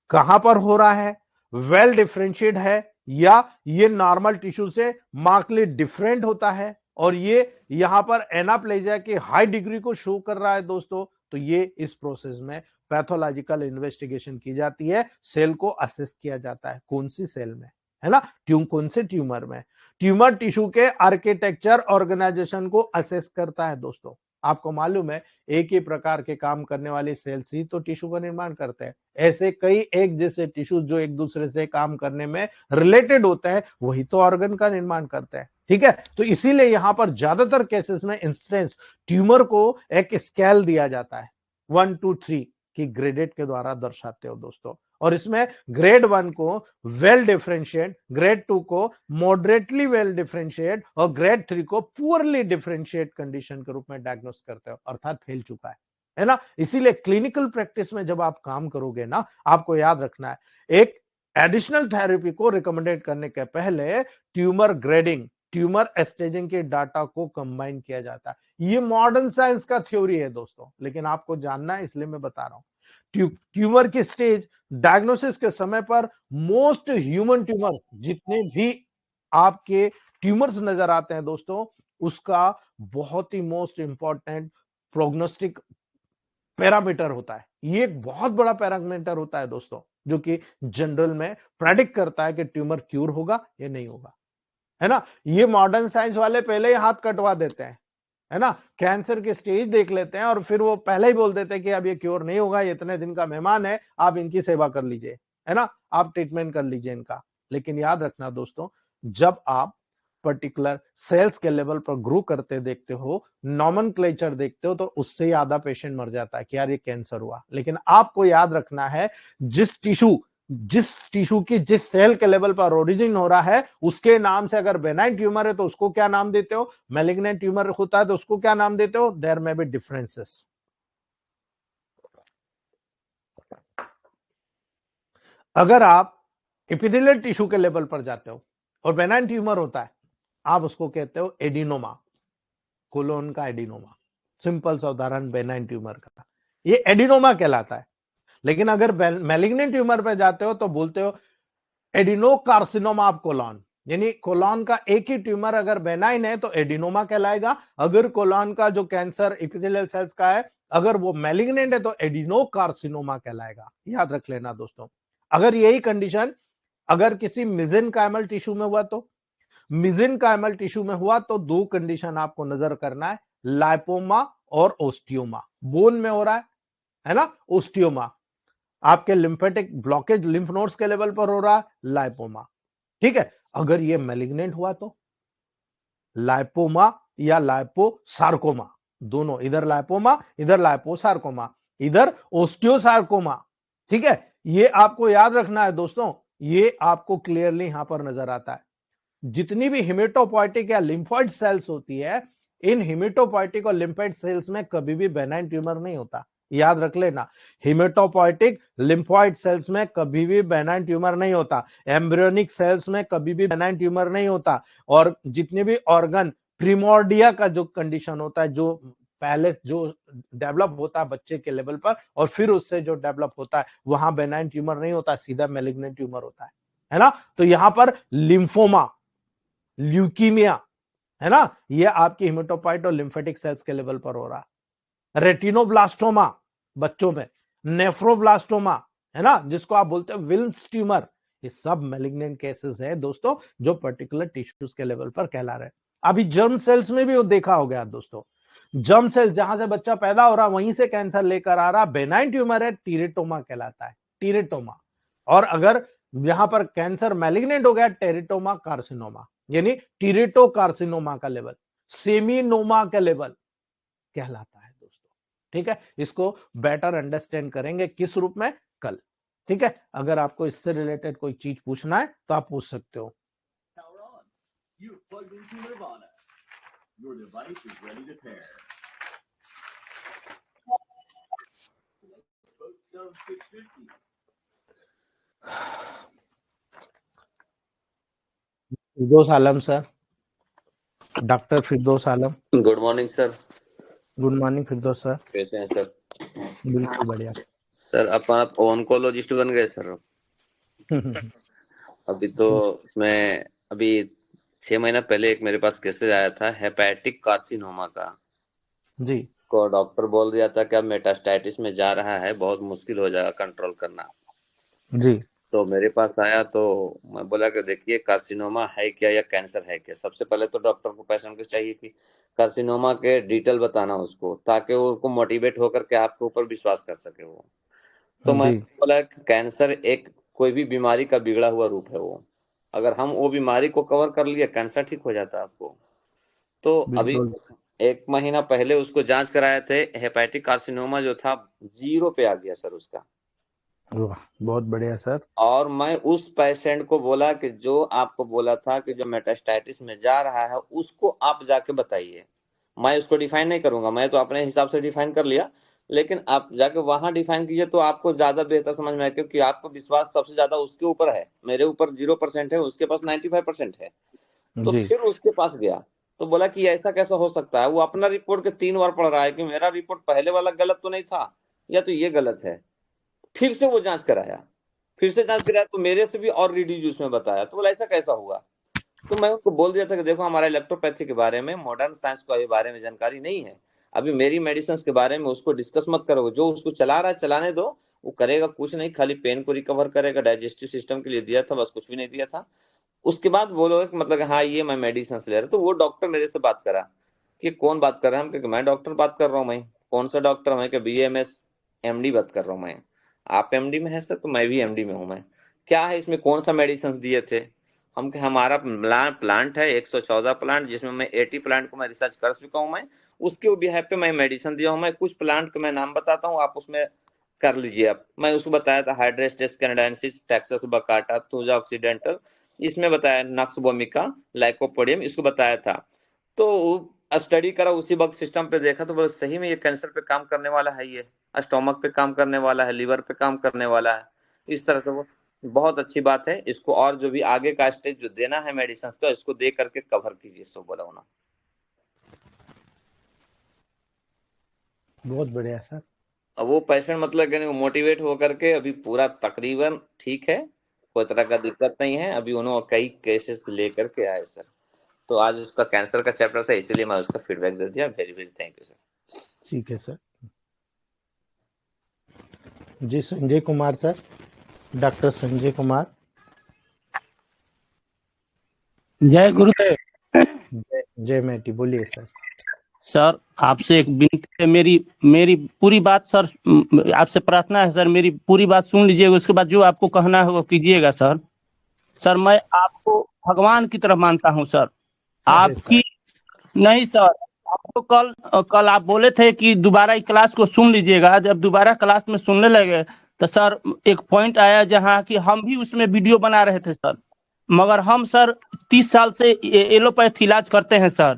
Speaker 1: कहां पर हो रहा है, वेल डिफरेंशिएट है, या ये नॉर्मल टिश्यू से मार्कली डिफरेंट होता है, और ये यहां पर एनाप्लेजिया की हाई डिग्री को शो कर रहा है दोस्तों। तो ये इस प्रोसेस में पैथोलॉजिकल इन्वेस्टिगेशन की जाती है, सेल को असेस किया जाता है कौन सी सेल में, है ना, कौन से ट्यूमर में। ट्यूमर टिश्यू के आर्किटेक्चर ऑर्गेनाइजेशन को असेस करता है दोस्तों। आपको मालूम है एक ही प्रकार के काम करने वाली सेल्स ही तो टिश्यू का निर्माण करते हैं। ऐसे कई एक जैसे टिश्यू जो एक दूसरे से काम करने में रिलेटेड होते हैं वही तो ऑर्गन का निर्माण करते हैं, ठीक है। तो इसीलिए यहां पर ज्यादातर केसेस में इंस्टेंस ट्यूमर को एक स्केल दिया जाता है 1 2 3 की ग्रेडेड के द्वारा दर्शाते हो दोस्तों। और इसमें ग्रेड 1 को वेल डिफरेंशिएट, ग्रेड 2 को मॉडरेटली वेल डिफरेंशिएट और ग्रेड 3 को पुअरली डिफरेंशिएट कंडीशन के रूप में डायग्नोस करते हो, अर्थात फैल चुका है ना। इसीलिए क्लिनिकल प्रैक्टिस में जब आप काम करोगे ना, आपको याद रखना है एक एडिशनल थेरेपी को रिकमेंडेड करने के पहले ट्यूमर ग्रेडिंग, ट्यूमर स्टेजिंग के डाटा को कंबाइन किया जाता है। ये मॉडर्न साइंस का थ्योरी है दोस्तों, लेकिन आपको जानना है इसलिए मैं बता रहा हूं। ट्यूमर की स्टेज डायग्नोसिस के समय पर मोस्ट ह्यूमन ट्यूमर जितने भी आपके ट्यूमर्स नजर आते हैं दोस्तों, उसका बहुत ही मोस्ट इंपॉर्टेंट प्रोग्नोस्टिक पैरामीटर होता है। ये एक बहुत बड़ा पैरामीटर होता है दोस्तों, जो कि जनरल में प्रेडिक्ट करता है कि ट्यूमर क्यूर होगा या नहीं होगा, है ना। ये मॉडर्न साइंस वाले पहले ही हाथ कटवा देते हैं, है ना, कैंसर की स्टेज देख लेते हैं और फिर वो पहले ही बोल देते हैं कि अब ये क्योर नहीं होगा, ये इतने दिन का मेहमान है, आप इनकी सेवा कर लीजिए, है ना, आप ट्रीटमेंट कर लीजिए इनका। लेकिन याद रखना दोस्तों, जब आप पर्टिकुलर सेल्स के लेवल पर ग्रो करते देखते हो, नॉमेनक्लेचर देखते हो, तो उससे ही आधा पेशेंट मर जाता है कि यार ये कैंसर हुआ। लेकिन आपको याद रखना है जिस टिश्यू की जिस सेल के लेवल पर ओरिजिन हो रहा है उसके नाम से, अगर बेनाइन ट्यूमर है तो उसको क्या नाम देते हो, मैलिग्नेंट ट्यूमर होता है तो उसको क्या नाम देते हो, देयर में बी डिफरेंसेस। अगर आप एपिथेलियल टिश्यू के लेवल पर जाते हो और बेनाइन ट्यूमर होता है, आप उसको कहते हो एडिनोमा, कोलोन का एडिनोमा, सिंपल सा उदाहरण बेनाइन ट्यूमर का, ये एडिनोमा कहलाता है। लेकिन अगर मैलिग्नेंट ट्यूमर पे जाते हो तो बोलते हो एडिनोकार्सिनोमा ऑफ कोलॉन, यानी कोलॉन का एक ही ट्यूमर अगर बेनाइन है तो एडिनोमा कहलाएगा। अगर कोलॉन का जो कैंसर एपिथेलियल सेल्स का है अगर वो मैलिग्नेंट है तो एडिनोकार्सिनोमा कहलाएगा। याद रख लेना दोस्तों। अगर यही कंडीशन अगर किसी मिजेनकाइमल टिश्यू में हुआ तो, मिजेनकाइमल टिश्यू में हुआ तो दो कंडीशन आपको नजर करना है, लाइपोमा और ओस्टियोमा। बोन में हो रहा है ना, ओस्टियोमा। आपके लिम्फेटिक ब्लॉकेज लिम्फ नोड्स के लेवल पर हो रहा है, लाइपोमा, ठीक है। अगर ये मैलिग्नेंट हुआ तो लाइपोमा या लाइपोसार्कोमा, दोनों, इधर लाइपोमा इधर लाइपोसार्कोमा इधर ओस्टियोसार्कोमा, ठीक है। ये आपको याद रखना है दोस्तों, ये आपको क्लियरली यहां पर नजर आता है। जितनी भी हिमेटोपोइटिक या लिम्फोइड सेल्स होती है, इन हिमेटोपोइटिक और लिम्फोइड सेल्स में कभी भी बेनाइन ट्यूमर नहीं होता। याद रख लेना, हिमेटोपोइटिक लिम्फोइड सेल्स में कभी भी बेनाइन ट्यूमर नहीं होता, एम्ब्रियोनिक सेल्स में कभी भी बेनाइन ट्यूमर नहीं होता। और जितने भी ऑर्गन प्रीमोर्डिया का जो कंडीशन होता है, जो पहले जो डेवलप होता है बच्चे के लेवल पर और फिर उससे जो डेवलप होता है, वहां बेनाइन ट्यूमर नहीं होता, सीधा मैलिग्नेंट ट्यूमर होता है ना। तो यहां पर लिम्फोमा, ल्यूकीमिया, है ना, ये आपकी हिमेटोपाइट और लिम्फेटिक सेल्स के लेवल पर हो रहा है। रेटिनोब्लास्टोमा बच्चों में, नेफ्रोब्लास्टोमा, है ना, जिसको आप बोलते हैं विल्म्स ट्यूमर, ये सब मैलिग्नेंट केसेस हैं दोस्तों, जो पर्टिकुलर टिश्यूज के लेवल पर कहला रहे हैं। अभी जर्म सेल्स में भी वो देखा हो गया दोस्तों, जर्म सेल जहां से बच्चा पैदा हो रहा वहीं से कैंसर लेकर आ रहा, बेनाइन ट्यूमर है, टीरेटोमा कहलाता है, टीरेटोमा। और अगर यहां पर कैंसर मैलिग्नेंट हो गया, टेरिटोमा कार्सिनोमा, यानी टीरेटो कार्सिनोमा का लेवल, सेमिनोमा का लेवल कहलाता है दोस्तों, ठीक है। इसको बेटर अंडरस्टैंड करेंगे किस रूप में, कल, ठीक है। अगर आपको इससे रिलेटेड कोई चीज पूछना है तो आप पूछ सकते हो। Firdaus Alam sir, doctor Firdaus Alam.
Speaker 2: Good morning sir.
Speaker 1: Good morning Firdaus sir.
Speaker 2: कैसे हैं सर?
Speaker 1: बिल्कुल बढ़िया
Speaker 2: सर आप ऑन्कोलॉजिस्ट बन गए सर। अभी तो मैं अभी 6 महीना पहले एक मेरे पास केसेस आया था हेपेटिक कार्सिनोमा का
Speaker 1: जी।
Speaker 2: उसको डॉक्टर बोल दिया था कि अब मेटास्टैटिस में जा रहा है, बहुत मुश्किल हो जाएगा कंट्रोल करना।
Speaker 1: जी
Speaker 2: तो मेरे पास आया तो मैं बोला कि देखिए कार्सिनोमा है क्या या कैंसर है क्या। सबसे पहले तो डॉक्टर को पेशेंट को चाहिए कि कार्सिनोमा के डिटेल बताना उसको, ताकि वो उसको मोटिवेट होकर के आपके ऊपर विश्वास कर सके वो। तो मैं
Speaker 1: जी
Speaker 2: बोला कि कैंसर एक कोई भी बीमारी का बिगड़ा हुआ रूप है वो। अगर हम वो बीमारी को कवर कर लिए, कैंसर ठीक हो जाता है आपको। तो अभी
Speaker 1: बिल्कुल।
Speaker 2: 1 महीना पहले उसको जांच कराए थे, हेपेटिक कार्सिनोमा जो था 0 पे आ गया सर उसका।
Speaker 1: वाह, बहुत बढ़िया सर।
Speaker 2: और मैं उस पेशेंट को बोला कि जो आपको बोला था कि जो मेटास्टैटिस में जा रहा है उसको आप जाके बताइए। मैं उसको डिफाइन नहीं करूंगा, मैं तो अपने हिसाब से डिफाइन कर लिया, लेकिन आप जाके वहां डिफाइन कीजिए तो आपको ज्यादा बेहतर समझ में आए, क्योंकि आपको विश्वास सबसे ज्यादा उसके ऊपर है। मेरे ऊपर 0% है, उसके पास 95% है। तो
Speaker 1: जी
Speaker 2: फिर उसके पास गया तो बोला कि ऐसा कैसा हो सकता है। वो अपना रिपोर्ट के 3 बार पढ़ रहा है कि मेरा रिपोर्ट पहले वाला गलत तो नहीं था, या तो ये गलत है। फिर से वो जांच कराया, फिर से जांच कराया तो मेरे से भी और रिड्यूज उसमें बताया। तो बोला ऐसा कैसा हुआ। तो मैं उनको बोल दिया था कि देखो हमारा इलेक्ट्रोपैथी के बारे में, मॉडर्न साइंस को अभी बारे में जानकारी नहीं है। अभी मेरी मेडिसिन के बारे में उसको डिस्कस मत करो, जो उसको चला रहा है चलाने दो। वो करेगा कुछ नहीं, खाली पेन को रिकवर करेगा। डाइजेस्टिव सिस्टम के लिए दिया था, बस कुछ भी नहीं दिया था। उसके बाद बोलोगे कि मतलब हाँ ये मैं मेडिसिन ले रहा। तो वो डॉक्टर मेरे से बात करा कि कौन बात कर रहा है। हम क्योंकि मैं डॉक्टर बात कर रहा हूँ। मैं कौन सा डॉक्टर, मैं कि BMS MD बात कर रहा हूँ मैं। आप MD में है सर, तो मैं भी MD में हूँ मैं। क्या है इसमें, कौन सा मेडिसिन दिए थे। हम कि हमारा प्लांट है 114 प्लांट, जिसमें मैं 80 प्लांट को मैं रिसर्च कर चुका हूँ। मैं उसके बिहाफ पे मैं मेडिसिन दिया हूँ। मैं कुछ प्लांट के मैं नाम बताता हूँ, आप उसमें कर लीजिए। आप मैं उसको बताया था हाइड्रेस्टेस कैनेडेंसिस, टेक्सास बकाटा, तुजा ऑक्सीडेंटल, इसमें बताया नक्स वोमिका, लाइकोपोडियम, इसको बताया था। तो स्टडी करा, उसी वक्त सिस्टम पे देखा तो बोले सही में ये कैंसर पे काम करने वाला है, ये स्टोमक पे काम करने वाला है, लिवर पे काम करने वाला है। इस तरह से वो बहुत अच्छी बात है। इसको और जो भी आगे का स्टेज जो देना है मेडिसिन का, इसको दे करके कवर कीजिए, इसको बोला उन्होंने।
Speaker 1: बहुत बढ़िया सर।
Speaker 2: अब वो पेशेंट मतलब कि मोटिवेट होकर के अभी पूरा तकरीबन ठीक है, कोई तरह का दिक्कत नहीं है। अभी उन्होंने कई केसेस लेकर के आए सर। तो आज उसका कैंसर का चैप्टर था, इसीलिए मैं उसका फीडबैक दे दिया। Very very thank you sir.
Speaker 1: ठीक है सर। जी संजय कुमार सर, डॉक्टर संजय कुमार।
Speaker 3: जय गुरुदेव।
Speaker 1: जय जय मैटी, बोलिए सर।
Speaker 3: सर आपसे एक विनती है, मेरी मेरी पूरी बात सर, आपसे प्रार्थना है सर, मेरी पूरी बात सुन लीजिएगा, उसके बाद जो आपको कहना है वो कीजिएगा सर। सर मैं आपको भगवान की तरह मानता हूँ सर।
Speaker 1: अरे सर।
Speaker 3: आपकी नहीं सर, आपको कल आप बोले थे कि दोबारा इस क्लास को सुन लीजिएगा। जब दोबारा क्लास में सुनने लगे तो सर एक पॉइंट आया जहाँ कि हम भी उसमें वीडियो बना रहे थे सर, मगर हम सर 30 साल से एलोपैथ इलाज करते हैं सर।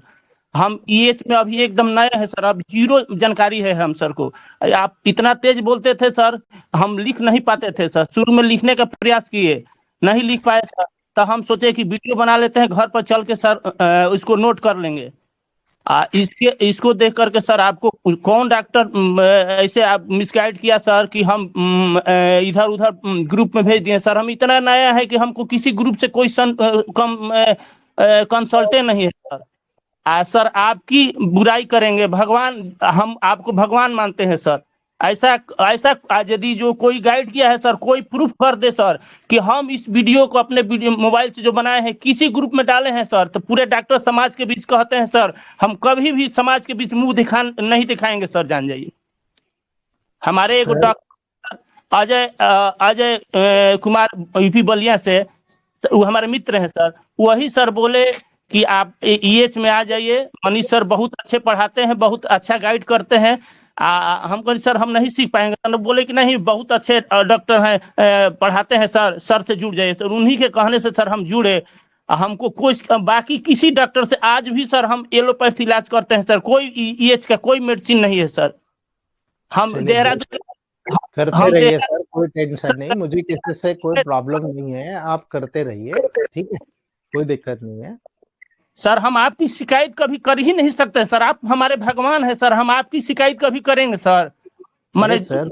Speaker 3: हम ईएच में अभी एकदम नए हैं सर, अब जीरो जानकारी है हम सर को। आप इतना तेज बोलते थे सर, हम लिख नहीं पाते थे सर। शुरू में लिखने का प्रयास किए, नहीं लिख पाए सर। तो हम सोचे कि वीडियो बना लेते हैं, घर पर चल के सर इसको नोट कर लेंगे। इसको देख करके सर आपको कौन डॉक्टर ऐसे आप मिसगाइड किया सर कि हम इधर उधर ग्रुप में भेज दिए सर। हम इतना नया है कि हमको किसी ग्रुप से कोई कंसल्टे नहीं है सर। सर आपकी बुराई करेंगे भगवान, हम आपको भगवान मानते हैं सर। ऐसा ऐसा यदि जो कोई गाइड किया है सर, कोई प्रूफ कर दे सर कि हम इस वीडियो को अपने वीडियो मोबाइल से जो बनाए हैं किसी ग्रुप में डाले हैं सर, तो पूरे डॉक्टर समाज के बीच कहते हैं सर, हम कभी भी समाज के बीच मुंह नहीं दिखाएंगे सर, जान जाइए। हमारे एक
Speaker 1: sir
Speaker 3: doctor Ajay Kumar UP Ballia से, वो हमारे मित्र हैं सर, वही सर बोले कि आप ईएच में आ जाइए, मनीष सर बहुत अच्छे पढ़ाते हैं, बहुत अच्छा गाइड करते हैं। हम कहे सर हम नहीं सीख पाएंगे, तो बोले कि नहीं बहुत अच्छे डॉक्टर हैं, पढ़ाते हैं सर, सर से जुड़ जाइए सर। उन्हीं के कहने से सर हम जुड़े। हमको कोई बाकी किसी डॉक्टर से आज भी सर हम एलोपैथ इलाज करते हैं सर, कोई ईएच का कोई मेडिसिन नहीं है सर। हम
Speaker 1: चलिए,
Speaker 3: देहरादून
Speaker 1: करते
Speaker 3: हम
Speaker 1: रहिए सर, कोई टेंशन नहीं,
Speaker 3: सर,
Speaker 1: मुझे किसी से कोई प्रॉब्लम नहीं है, आप करते रहिए, ठीक है, कोई दिक्कत नहीं है।
Speaker 3: सर हम आपकी शिकायत कभी कर ही नहीं सकते सर, आप हमारे भगवान है सर, हम आपकी शिकायत कभी करेंगे सर?
Speaker 1: अरे
Speaker 3: मैंने
Speaker 1: सर,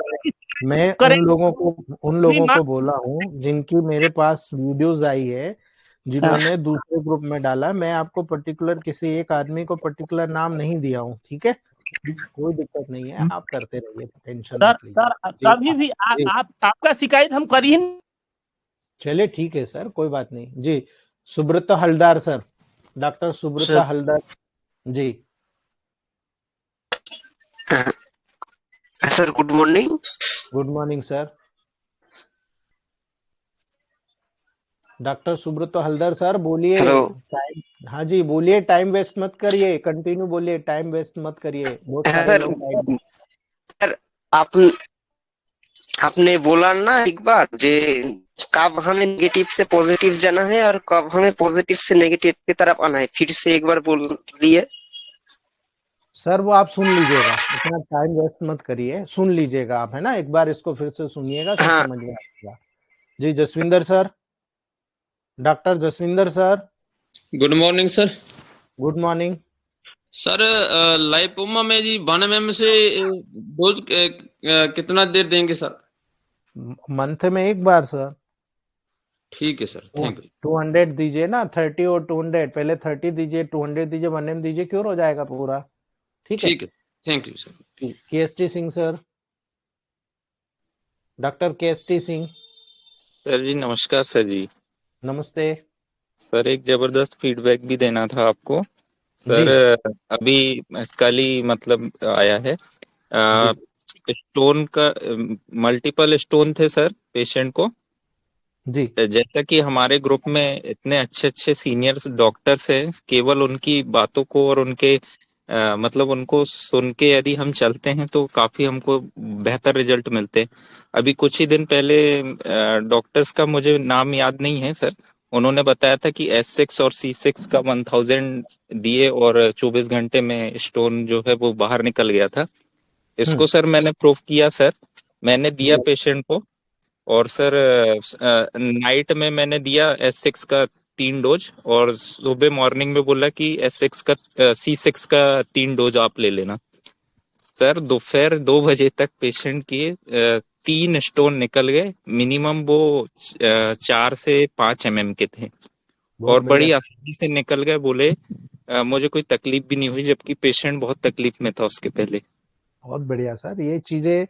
Speaker 1: मैं
Speaker 3: करेंगे
Speaker 1: उन
Speaker 3: भी
Speaker 1: लोगों
Speaker 3: मान।
Speaker 1: को बोला हूँ जिनकी मेरे पास वीडियोस आई है, जिन्होंने दूसरे ग्रुप में डाला। मैं आपको पर्टिकुलर किसी एक आदमी को पर्टिकुलर नाम नहीं दिया हूँ, ठीक है। कोई दिक्कत नहीं है, आप करते रहिए, टेंशन
Speaker 3: सर
Speaker 1: मत लीजिए।
Speaker 3: सर
Speaker 1: जी
Speaker 3: कभी भी
Speaker 1: जी
Speaker 3: आपका शिकायत हम कर ही नहीं।
Speaker 1: चलिए ठीक है सर, कोई बात नहीं जी। Subrata Haldar sir, doctor Subrata
Speaker 4: sir
Speaker 1: Haldar ji.
Speaker 4: Sir good morning.
Speaker 1: Good morning sir. Doctor Subrato Haldar sir बोलिए।
Speaker 4: हेलो
Speaker 1: टाइम, हाँ जी बोलिए, टाइम वेस्ट मत करिए, कंटिन्यू बोलिए, टाइम वेस्ट मत करिए, बहुत सारे
Speaker 4: सर।
Speaker 1: लोग टाइम।
Speaker 4: सर आप आपने बोला ना एक बार जे कब हमें नेगेटिव से पॉजिटिव जाना है और कब हमें पॉजिटिव से नेगेटिव की तरफ आना है, फिर से एक बार बोल लिए।
Speaker 1: सर वो आप सुन लीजिएगा, इतना टाइम वेस्ट मत करिए, सुन लीजिएगा आप, है ना, एक बार इसको फिर से सुनिएगा, सब
Speaker 4: हाँ
Speaker 1: समझ में आएगा। जी Jaswinder sir, doctor Jaswinder sir.
Speaker 5: Good morning sir.
Speaker 1: Good morning
Speaker 5: sir lipoma में जी 92 में से डोज कितना देर देंगे सर?
Speaker 1: मंथ में एक बार सर।
Speaker 5: ठीक है सर, थैंक यू।
Speaker 1: 200 दीजिए ना, 30 और 200, पहले 30 दीजिए, 200 दीजिए, 1 दीजिए, क्योर हो जाएगा पूरा। ठीक है।
Speaker 5: ठीक है, thank you sir.
Speaker 1: KST Singh sir, doctor KST Singh.
Speaker 6: Sir जी नमस्कार सर जी।
Speaker 1: नमस्ते
Speaker 6: सर एक जबरदस्त फीडबैक भी देना था आपको
Speaker 1: जी।
Speaker 6: सर। अभी कल ही मतलब आया है
Speaker 1: जी
Speaker 6: स्टोन का, मल्टीपल स्टोन थे सर पेशेंट को।
Speaker 1: जी
Speaker 6: जैसा कि हमारे ग्रुप में इतने अच्छे अच्छे सीनियर्स डॉक्टर्स हैं, केवल उनकी बातों को और उनके मतलब उनको सुन के यदि हम चलते हैं तो काफी हमको बेहतर रिजल्ट मिलते हैं। अभी कुछ ही दिन पहले डॉक्टर्स का मुझे नाम याद नहीं है सर, उन्होंने बताया था कि S6 और C6 का 1000 दिए और 24 घंटे में स्टोन जो है वो बाहर निकल गया था। इसको सर मैंने प्रूफ किया सर, मैंने दिया पेशेंट को। और सर नाइट में मैंने दिया S6 का 3 डोज और सुबह मॉर्निंग में बोला कि S6 का C6 का 3 डोज आप ले लेना। सर दोपहर 2 बजे तक पेशेंट के 3 स्टोन निकल गए, मिनिमम वो 4 से 5 mm के थे
Speaker 1: बहुत
Speaker 6: और
Speaker 1: बढ़िया
Speaker 6: बड़ी आसानी से निकल गए। बोले मुझे कोई तकलीफ भी नहीं हुई, जबकि पेशेंट बहुत तकलीफ में था उसके पहले।
Speaker 1: बहुत बढ़िया सर, ये चीजें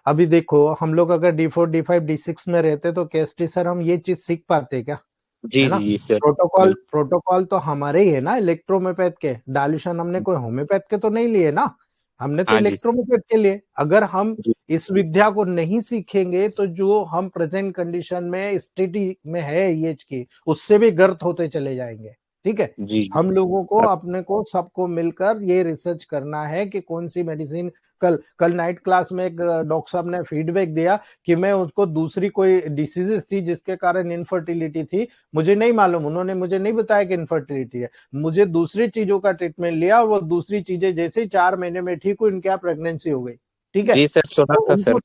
Speaker 1: अभी देखो, हम लोग अगर D4 D5 D6 में रहते तो केएसटी सर हम ये चीज सीख पाते क्या,
Speaker 6: जी
Speaker 1: है ना।
Speaker 6: जी जी सर।
Speaker 1: प्रोटोकॉल तो हमारे ही है ना, इलेक्ट्रोमेपैथ के। डायल्यूशन हमने कोई होम्योपैथ के तो नहीं लिए ना, हमने तो
Speaker 6: हाँ जी सर।
Speaker 1: इलेक्ट्रोमेपैथ के लिए। अगर हम
Speaker 6: जी
Speaker 1: इस विद्या को नहीं सीखेंगे तो जो हम प्रेजेंट कंडीशन में स्थिति में है एज की, उससे भी गर्त होते चले जाएंगे। ठीक है।
Speaker 6: जी जी।
Speaker 1: हम लोगों को, अपने को, सबको मिलकर ये रिसर्च करना है कि कौन सी मेडिसिन। कल नाइट क्लास में एक डॉक्टर साहब ने फीडबैक दिया कि मैं उसको दूसरी कोई डिसीजेस थी जिसके कारण इनफर्टिलिटी थी, मुझे नहीं मालूम, उन्होंने मुझे नहीं बताया कि इनफर्टिलिटी है, मुझे दूसरी चीजों का ट्रीटमेंट लिया, वो दूसरी चीजें जैसे ही 4 महीने में ठीक हुई, उनके यहाँ प्रेगनेंसी हो गई। ठीक है।
Speaker 6: जी सर सुना
Speaker 1: तो
Speaker 6: था
Speaker 1: उनको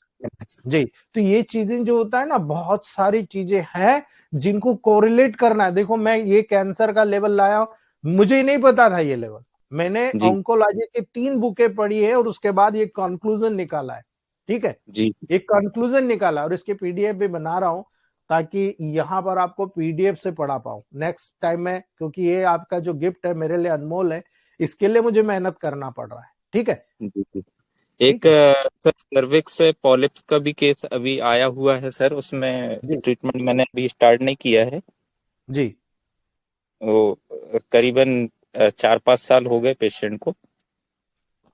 Speaker 6: सर।
Speaker 1: जी, तो ये चीजें जो होता है ना, बहुत सारी चीजें हैं जिनको कोरिलेट करना है। देखो मैं ये कैंसर का लेवल लाया, मुझे नहीं पता था ये लेवल, मैंने
Speaker 6: जी
Speaker 1: ऑन्कोलॉजी की 3 बुकें पढ़ी है और उसके बाद ये कंक्लूजन निकाला है। ठीक है।
Speaker 6: जी
Speaker 1: एक कंक्लूजन निकाला और इसके पीडीएफ भी बना रहा हूं, ताकि यहां पर आपको पीडीएफ से पढ़ा पाऊं नेक्स्ट टाइम में, क्योंकि ये आपका जो गिफ्ट है मेरे लिए अनमोल है, इसके लिए मुझे मेहनत करना पड़ रहा है। ठीक है।
Speaker 6: जी जी।
Speaker 1: ठीक
Speaker 6: एक
Speaker 1: है
Speaker 6: सर सर्विक्स से पॉलिप्स का भी केस अभी आया हुआ है सर, उसमें
Speaker 1: जी
Speaker 6: ट्रीटमेंट मैंने अभी स्टार्ट नहीं किया है।
Speaker 1: जी।
Speaker 6: वो करीबन 4-5 साल हो गए पेशेंट को।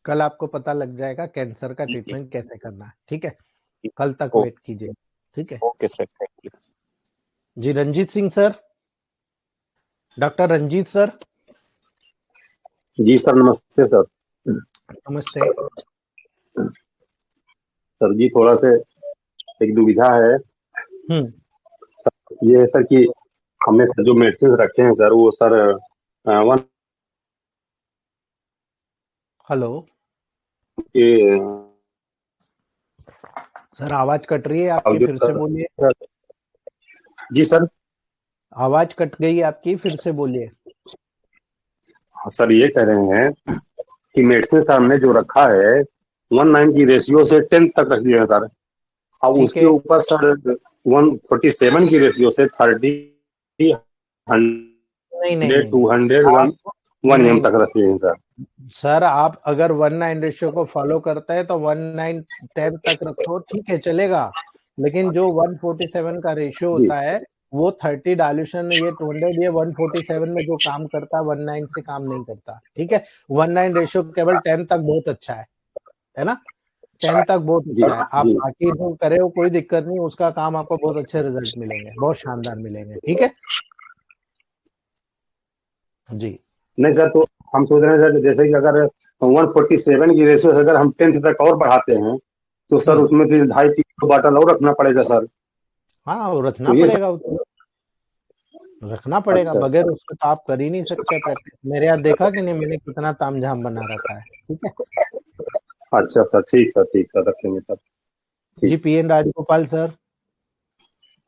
Speaker 1: कल आपको पता लग जाएगा कैंसर का
Speaker 6: जी
Speaker 1: ट्रीटमेंट कैसे करना है। ठीक है।
Speaker 6: जी।
Speaker 1: कल तक
Speaker 6: ओ,
Speaker 1: वेट कीजिए। ठीक है
Speaker 6: ओके सर, थैंक यू।
Speaker 1: जी। Ranjit Singh sir, doctor Ranjit sir.
Speaker 7: जी सर नमस्ते सर।
Speaker 1: नमस्ते।
Speaker 7: सर जी थोड़ा से एक दुविधा है। ये है सर कि हमने सर जो मेडिसिन रखे हैं सर, वो सर वन
Speaker 1: हेलो
Speaker 7: के
Speaker 1: सर, आवाज कट रही है आपकी,
Speaker 7: जो
Speaker 1: फिर से
Speaker 7: सर।
Speaker 1: बोलिए।
Speaker 7: जी सर।
Speaker 1: आवाज कट गई आपकी, फिर से बोलिए।
Speaker 7: सर ये कह रहे हैं कि मेडिसिन सर हमने जो रखा है 1:9 की रेशियो से 10 तक रख दिया है सर। अब
Speaker 1: ठीक
Speaker 7: उसके
Speaker 1: है।
Speaker 7: ऊपर सर 147 की रेशियो से 30,
Speaker 1: नहीं नहीं
Speaker 7: 100,
Speaker 1: नहीं नहीं
Speaker 7: 200,
Speaker 1: आप
Speaker 7: 1
Speaker 1: नहीं
Speaker 7: एम तक रखे हैं सर।
Speaker 1: सर आप अगर 1:9 रेशियो को फॉलो करते हैं तो 1:9 तक रखो, ठीक है चलेगा, लेकिन जो 147 का रेशियो
Speaker 7: जी
Speaker 1: होता है वो 30 डायल्यूशन ये 200 ये 147 में जो काम करता है 19 से काम नहीं करता, ठीक है। 1:9 रेशियो केवल 10 तक बहुत अच्छा है ना, 10 तक बहुत
Speaker 7: जी
Speaker 1: अच्छा है। आप
Speaker 7: जी
Speaker 1: बाकी जो करे हो कोई दिक्कत नहीं, उसका काम आपको बहुत अच्छे रिजल्ट मिलेंगे, बहुत शानदार मिलेंगे, ठीक है जी।
Speaker 7: नहीं सर, तो हम सोच रहे हैं सर, जैसे कि अगर 147 की रेशियो से अगर हम 10th तक और बढ़ाते हैं तो सर उसमें फिर 2.5-3 बॉटल और रखना पड़ेगा सर।
Speaker 1: हाँ वो रखना
Speaker 7: तो ये
Speaker 1: पड़ेगा, वो तो रखना पड़ेगा,
Speaker 7: अच्छा
Speaker 1: बगैर उसके तो आप कर ही नहीं सकते प्रैक्टिस। मेरे यहाँ देखा कि नहीं मैंने कितना तामझाम बना रखा है, ठीक है
Speaker 7: अच्छा सर, ठीक सर, रखेंगे सर।
Speaker 1: जी।
Speaker 7: ठीक।
Speaker 1: PN Rajagopal sir,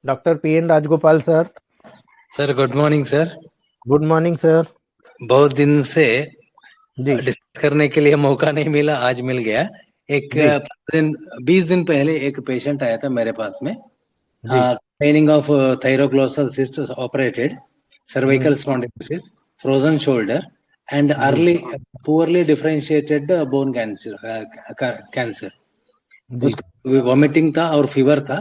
Speaker 1: doctor PN Rajagopal sir.
Speaker 8: Sir good morning sir.
Speaker 1: Good morning sir.
Speaker 8: बहुत दिन से
Speaker 1: जी
Speaker 8: डिस्कस करने के लिए मौका नहीं मिला, आज मिल गया। एक
Speaker 1: जी
Speaker 8: 20 दिन पहले एक पेशेंट आया था मेरे पास में,
Speaker 1: जी
Speaker 8: training of thyroglossal cyst operated, cervical spondylosis, frozen shoulder and
Speaker 1: जी
Speaker 8: early poorly differentiated bone cancer.
Speaker 1: जी
Speaker 8: उसको वॉमिटिंग था और फीवर था।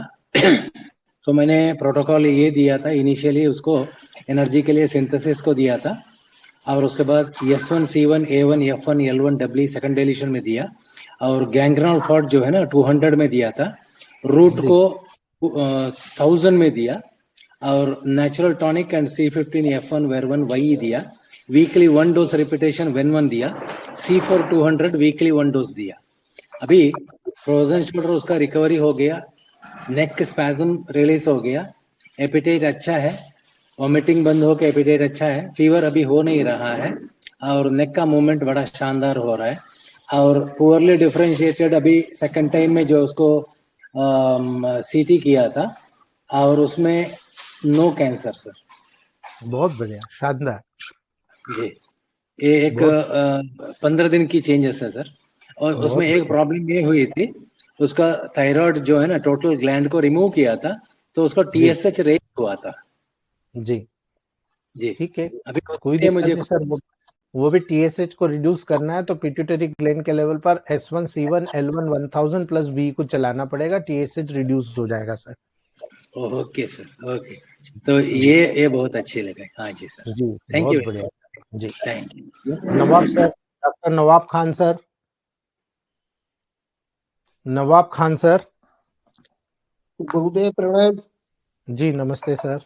Speaker 8: तो मैंने प्रोटोकॉल ये दिया था इनिशियली, उसको एनर्जी के लिए सिंथेसिस को दिया था, और उसके बाद S1 C1 A1 F1 L1 W second deletion में दिया, और गैंग्रेनोल फॉर्ट जो है ना 200 में दिया था, रूट
Speaker 1: जी
Speaker 8: को 1000 में दिया, और natural tonic and C15 F1 वेर1 वही दिया। वीकली 1 डोज रिपीटेशन वेन 1 दिया, C4 200 वीकली 1 डोज दिया। अभी फ्रोजन शोल्डर उसका रिकवरी हो गया, नेक स्पैज्म रिलीज हो गया, एपिटाइट अच्छा है, वॉमिटिंग बंद हो के एपिटाइट अच्छा है, फीवर अभी हो नहीं रहा है, और नेक का मूवमेंट बड़ा शानदार हो रहा है, और पुअरली डिफरेंशिएटेड अभी सेकंड टाइम में जो उसको सीटी किया था, और उसमें नो कैंसर सर।
Speaker 1: बहुत बढ़िया, शानदार।
Speaker 8: जी, ये एक
Speaker 1: बहुत
Speaker 8: 15 दिन की चेंजेस है सर। और उसमें
Speaker 1: बहुत
Speaker 8: एक
Speaker 1: बढ़िया।
Speaker 8: प्रॉब्लम ये हुई थी, उसका थायराइड जो है ना टोटल ग्लैंड को रिमूव किया था, तो उसका
Speaker 1: जी
Speaker 8: TSH रेज हुआ था।
Speaker 1: जी
Speaker 8: जी,
Speaker 1: ठीक है,
Speaker 8: अभी
Speaker 1: कोई
Speaker 8: उसके लिए
Speaker 1: दिक्कत
Speaker 8: मुझे
Speaker 1: नहीं सर। वो भी टीएसएच को रिड्यूस करना है तो पिट्यूटरी ग्लैंड के लेवल पर S1 C1 L1 1000 plus B को चलाना पड़ेगा, टीएसएच रिड्यूस हो जाएगा सर।
Speaker 8: Okay sir, okay. तो
Speaker 1: जी
Speaker 8: ये बहुत अच्छे लगे। हाँ जी सर,
Speaker 1: जी
Speaker 8: थैंक यू,
Speaker 1: बहुत बढ़िया जी।
Speaker 8: Thank you.
Speaker 1: Nawab sir, doctor Nawab Khan sir. Nawab Khan sir.
Speaker 9: गुरुदेव प्रणाम।
Speaker 1: जी नमस्ते सर।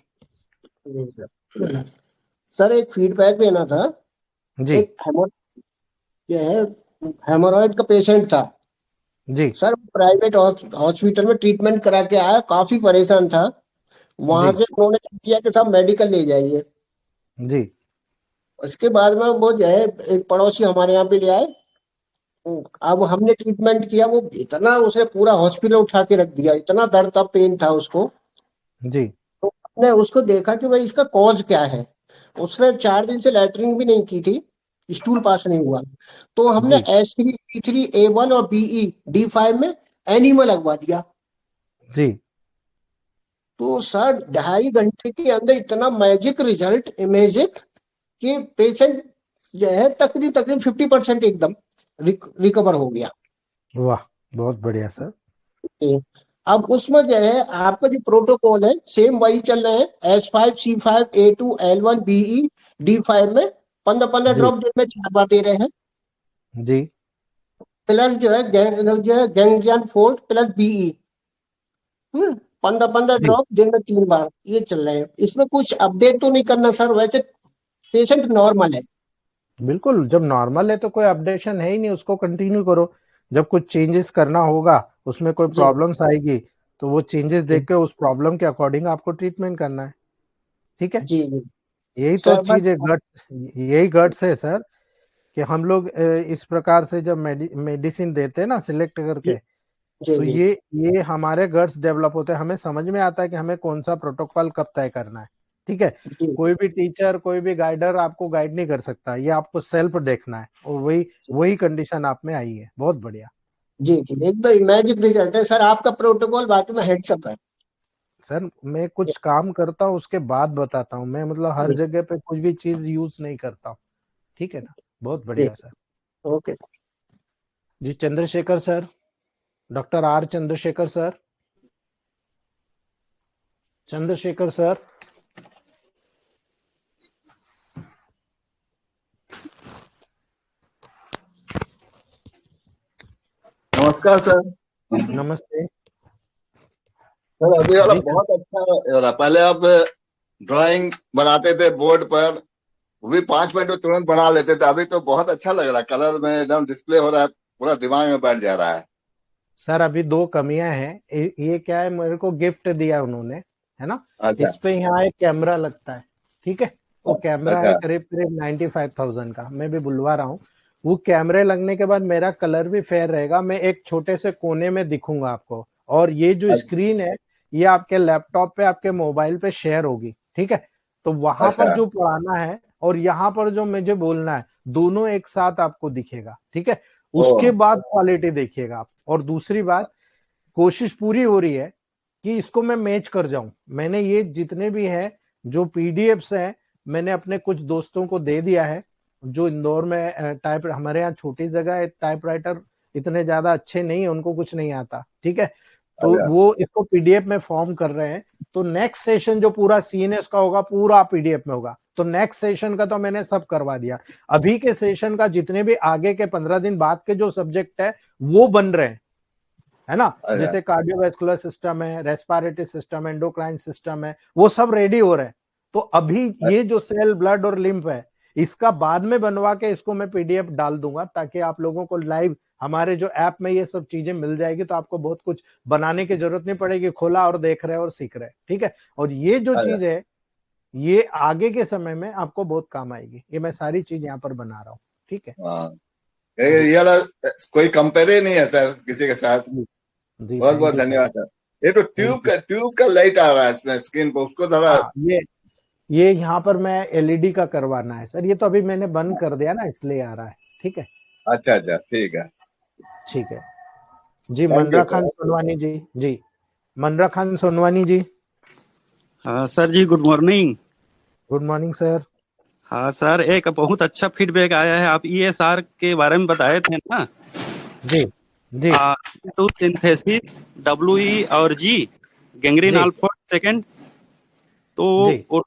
Speaker 9: सर एक फीडबैक देना था।
Speaker 1: जी
Speaker 9: एक ये है हेमोरॉइड का पेशेंट था
Speaker 1: जी
Speaker 9: सर, प्राइवेट हॉस्पिटल में ट्रीटमेंट करा के आया, काफी परेशान था। वहां
Speaker 1: जी
Speaker 9: से उन्होंने क्या किया कि सब मेडिकल ले जाइए।
Speaker 1: जी
Speaker 9: उसके बाद में वो जो है एक पड़ोसी हमारे यहाँ पे ले आए। अब हमने ट्रीटमेंट किया, वो इतना उसने पूरा हॉस्पिटल उठा के रख दिया, इतना दर्द था, पेन था उसको।
Speaker 1: जी
Speaker 9: तो हमने उसको देखा कि भाई इसका कॉज क्या है। उसने 4 दिन से लैटरिन भी नहीं की थी, स्टूल पास नहीं हुआ। तो हमने
Speaker 1: जी
Speaker 9: S3 C3 A1 और BE D5 में एनिमल लगवा दिया।
Speaker 1: जी
Speaker 9: तो सर 2.5 घंटे के अंदर इतना मैजिक रिजल्ट इमेजिक कि पेशेंट जो है तकरीबन 50% एकदम रिकवर हो गया।
Speaker 1: वाह बहुत बढ़िया सर।
Speaker 9: अब उसमें जो है आपका जो प्रोटोकॉल है सेम वही चल रहे हैं। S5 C5 A2 L1 BE D5 में 15-15
Speaker 1: जी
Speaker 9: ड्रॉप दिन में 4 बार दे रहे हैं।
Speaker 1: जी
Speaker 9: प्लस जो है ganglion forte plus BE 15-15
Speaker 1: G
Speaker 9: drop दिन में 3 बार ये चल रहे हैं। इसमें कुछ अपडेट तो नहीं करना सर, वैसे पेशेंट नॉर्मल है।
Speaker 1: बिल्कुल, जब नॉर्मल है तो कोई अपडेशन है ही नहीं, उसको कंटिन्यू करो। जब कुछ चेंजेस करना होगा, उसमें कोई
Speaker 9: जी
Speaker 1: प्रॉब्लम्स आएगी तो वो चेंजेस
Speaker 9: जी
Speaker 1: देख के उस प्रॉब्लम के अकॉर्डिंग आपको ट्रीटमेंट करना है, ठीक है।
Speaker 9: जी जी
Speaker 1: यही तो
Speaker 9: सर बस।
Speaker 1: चीज है, गट्स, यही गट्स है सर, कि हम लोग इस प्रकार से जब मेडिसिन देते हैं ना सिलेक्ट
Speaker 9: जी
Speaker 1: करके,
Speaker 9: जी
Speaker 1: तो
Speaker 9: जी
Speaker 1: ये हमारे गट्स डेवलप होते हैं, हमें समझ में आता है कि हमें कौन सा प्रोटोकॉल कब तय करना है, ठीक है।
Speaker 9: जी
Speaker 1: कोई भी टीचर कोई भी गाइडर आपको गाइड नहीं कर सकता, ये आपको सेल्फ देखना है, और वही वही कंडीशन आप में आई है, बहुत बढ़िया।
Speaker 9: जी जी एकदम मैजिक रिजल्ट है सर आपका प्रोटोकॉल, बाकी में हेडसअप है।
Speaker 1: सर मैं कुछ काम करता हूँ उसके बाद बताता हूँ, मैं मतलब हर
Speaker 9: जी
Speaker 1: जगह पे कुछ भी चीज यूज नहीं करता हूँ, ठीक है ना, बहुत
Speaker 9: जी
Speaker 1: बढ़िया सर।
Speaker 4: ओके।
Speaker 1: जी Chandrashekhar sir, doctor R Chandrashekhar sir, Chandrashekhar sir.
Speaker 10: नमस्कार सर।
Speaker 1: नमस्ते
Speaker 10: सर अभी वाला
Speaker 1: जी।
Speaker 10: बहुत अच्छा हो रहा। पहले आप ड्राइंग बनाते थे बोर्ड पर, वो भी 5 मिनट में तुरंत बना लेते थे। अभी तो बहुत अच्छा लग रहा है, कलर में एकदम डिस्प्ले हो रहा है, पूरा दिमाग में बैठ जा रहा है।
Speaker 1: सर अभी दो कमियां हैं। ये क्या है, मेरे को गिफ्ट दिया उन्होंने, है ना।
Speaker 10: अच्छा
Speaker 1: इस पे यहाँ एक कैमरा लगता है, ठीक है। वो कैमरा है
Speaker 10: अच्छा
Speaker 1: करीब करीब 95,000 का, मैं भी बुलवा रहा हूँ। वो कैमरे लगने के बाद मेरा कलर भी फेयर रहेगा, मैं एक छोटे से कोने में दिखूंगा आपको। और ये जो स्क्रीन है, ये आपके लैपटॉप पे, आपके मोबाइल पे शेयर होगी, ठीक है। तो वहां पर
Speaker 10: अच्छा
Speaker 1: जो पढ़ाना है और यहाँ पर जो मुझे बोलना है, दोनों एक साथ आपको दिखेगा, ठीक है।
Speaker 10: ओ
Speaker 1: उसके बाद क्वालिटी देखिएगा आप। और दूसरी बात, कोशिश पूरी हो रही है कि इसको मैं मैच कर जाऊं। मैंने ये जितने भी है जो पीडीएफ्स हैं, मैंने अपने कुछ दोस्तों को दे दिया है जो इंदौर में टाइप, हमारे यहाँ छोटी जगह है, टाइपराइटर इतने ज्यादा अच्छे नहीं है, उनको कुछ नहीं आता, ठीक है। तो
Speaker 10: अच्छा
Speaker 1: वो इसको पीडीएफ में फॉर्म कर रहे हैं। तो नेक्स्ट सेशन जो पूरा सीएनएस का होगा, पूरा पीडीएफ में होगा। तो नेक्स्ट सेशन का तो मैंने सब करवा दिया। अभी के सेशन का जितने भी आगे के 15 दिन बाद के जो सब्जेक्ट है वो बन रहे हैं, है ना।
Speaker 10: अच्छा
Speaker 1: जैसे कार्डियोवैस्कुलर सिस्टम है, रेस्पिरेटरी सिस्टम, एंडोक्राइन सिस्टम है, वो सब रेडी हो रहे हैं। तो अभी ये जो सेल, ब्लड और लिम्फ है, इसका बाद में बनवा के इसको मैं पीडीएफ डाल दूंगा, ताकि आप लोगों को लाइव हमारे जो ऐप में ये सब चीजें मिल जाएगी। तो आपको बहुत कुछ बनाने की जरूरत नहीं पड़ेगी, खोला और देख रहे और सीख रहे, ठीक है। और ये जो
Speaker 10: अच्छा
Speaker 1: चीज है, ये आगे के समय में आपको बहुत काम आएगी। ये मैं सारी चीज यहाँ पर बना रहा हूँ, ठीक है
Speaker 10: हाँ।
Speaker 1: जी।
Speaker 10: ये वाला कोई कंपेयर ही नहीं है सर किसी के साथ।
Speaker 1: जी जी,
Speaker 10: बहुत
Speaker 1: थैंक
Speaker 10: बहुत
Speaker 1: यू सर,
Speaker 10: धन्यवाद सर। ये तो
Speaker 1: थैंक यू।
Speaker 10: ट्यूब का लाइट आ रहा है इसमें स्क्रीन पर, उसको थोड़ा।
Speaker 1: हाँ, ये यहाँ पर मैं एलईडी का करवाना है सर। ये तो अभी मैंने बंद कर दिया ना, इसलिए आ रहा है, ठीक है।
Speaker 10: अच्छा अच्छा ठीक है।
Speaker 1: ठीक है जी।
Speaker 10: Thank you
Speaker 1: Manra
Speaker 10: sir.
Speaker 1: Khan Sonwani ji. जी मनरा खान सोनवानी जी,
Speaker 11: हाँ सर जी, good morning.
Speaker 1: Good morning sir.
Speaker 11: हाँ सर, एक बहुत अच्छा फीडबैक आया है। आप ईएसआर के बारे में बताए थे ना,
Speaker 1: जी जी
Speaker 11: टू सिंथेसिस, डब्ल्यूई और जी, गैंग्रीन
Speaker 1: जी
Speaker 11: अल्फा सेकेंड। तो
Speaker 1: जी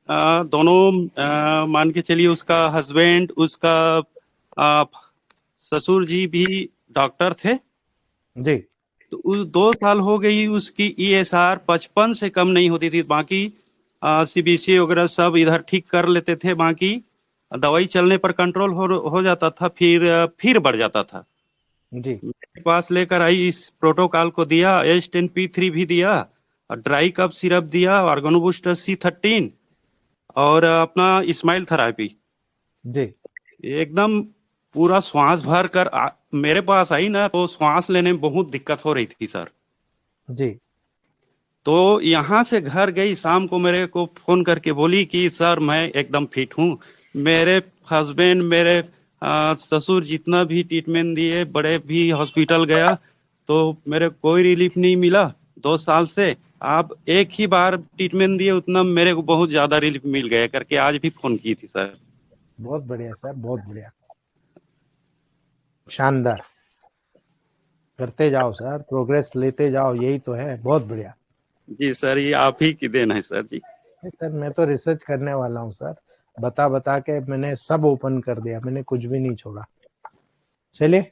Speaker 11: दोनों मान के चलिए, उसका हस्बैंड, उसका आ, ससुर जी भी डॉक्टर थे।
Speaker 1: जी
Speaker 11: तो 2 साल हो गई, उसकी ईएसआर 55 से कम नहीं होती थी। बाकी सीबीसी वगैरह सब इधर ठीक कर लेते थे, बाकी दवाई चलने पर कंट्रोल हो जाता था, फिर बढ़ जाता था।
Speaker 1: जी
Speaker 11: मेरे पास लेकर आई, इस प्रोटोकॉल को दिया, H10P3 भी दिया, ड्राई कप सिरप दिया, ऑर्गेनो बूस्टर C13 और अपना स्माइल थेरापी।
Speaker 1: जी
Speaker 11: एकदम पूरा श्वास भर कर मेरे पास आई ना, तो श्वास लेने में बहुत दिक्कत हो रही थी सर।
Speaker 1: जी
Speaker 11: तो यहाँ से घर गई, शाम को मेरे को फोन करके बोली कि सर मैं एकदम फिट हूँ। मेरे हस्बैंड, मेरे ससुर जितना भी ट्रीटमेंट दिए, बड़े भी हॉस्पिटल गया, तो मेरे कोई रिलीफ नहीं मिला 2 साल से। आप एक ही बार ट्रीटमेंट दिए, उतना मेरे को बहुत ज्यादा रिलीफ मिल गया करके आज भी फोन की थी सर।
Speaker 1: बहुत बढ़िया सर, बहुत बढ़िया, शानदार। करते जाओ सर, प्रोग्रेस लेते जाओ, यही तो है। बहुत बढ़िया।
Speaker 11: जी सर, ये आप ही की देन है सर जी।
Speaker 1: नहीं सर, मैं तो रिसर्च करने वाला हूँ सर। बता बता के मैंने सब ओपन कर दिया, मैंने कुछ भी नहीं छोड़ा। चलिए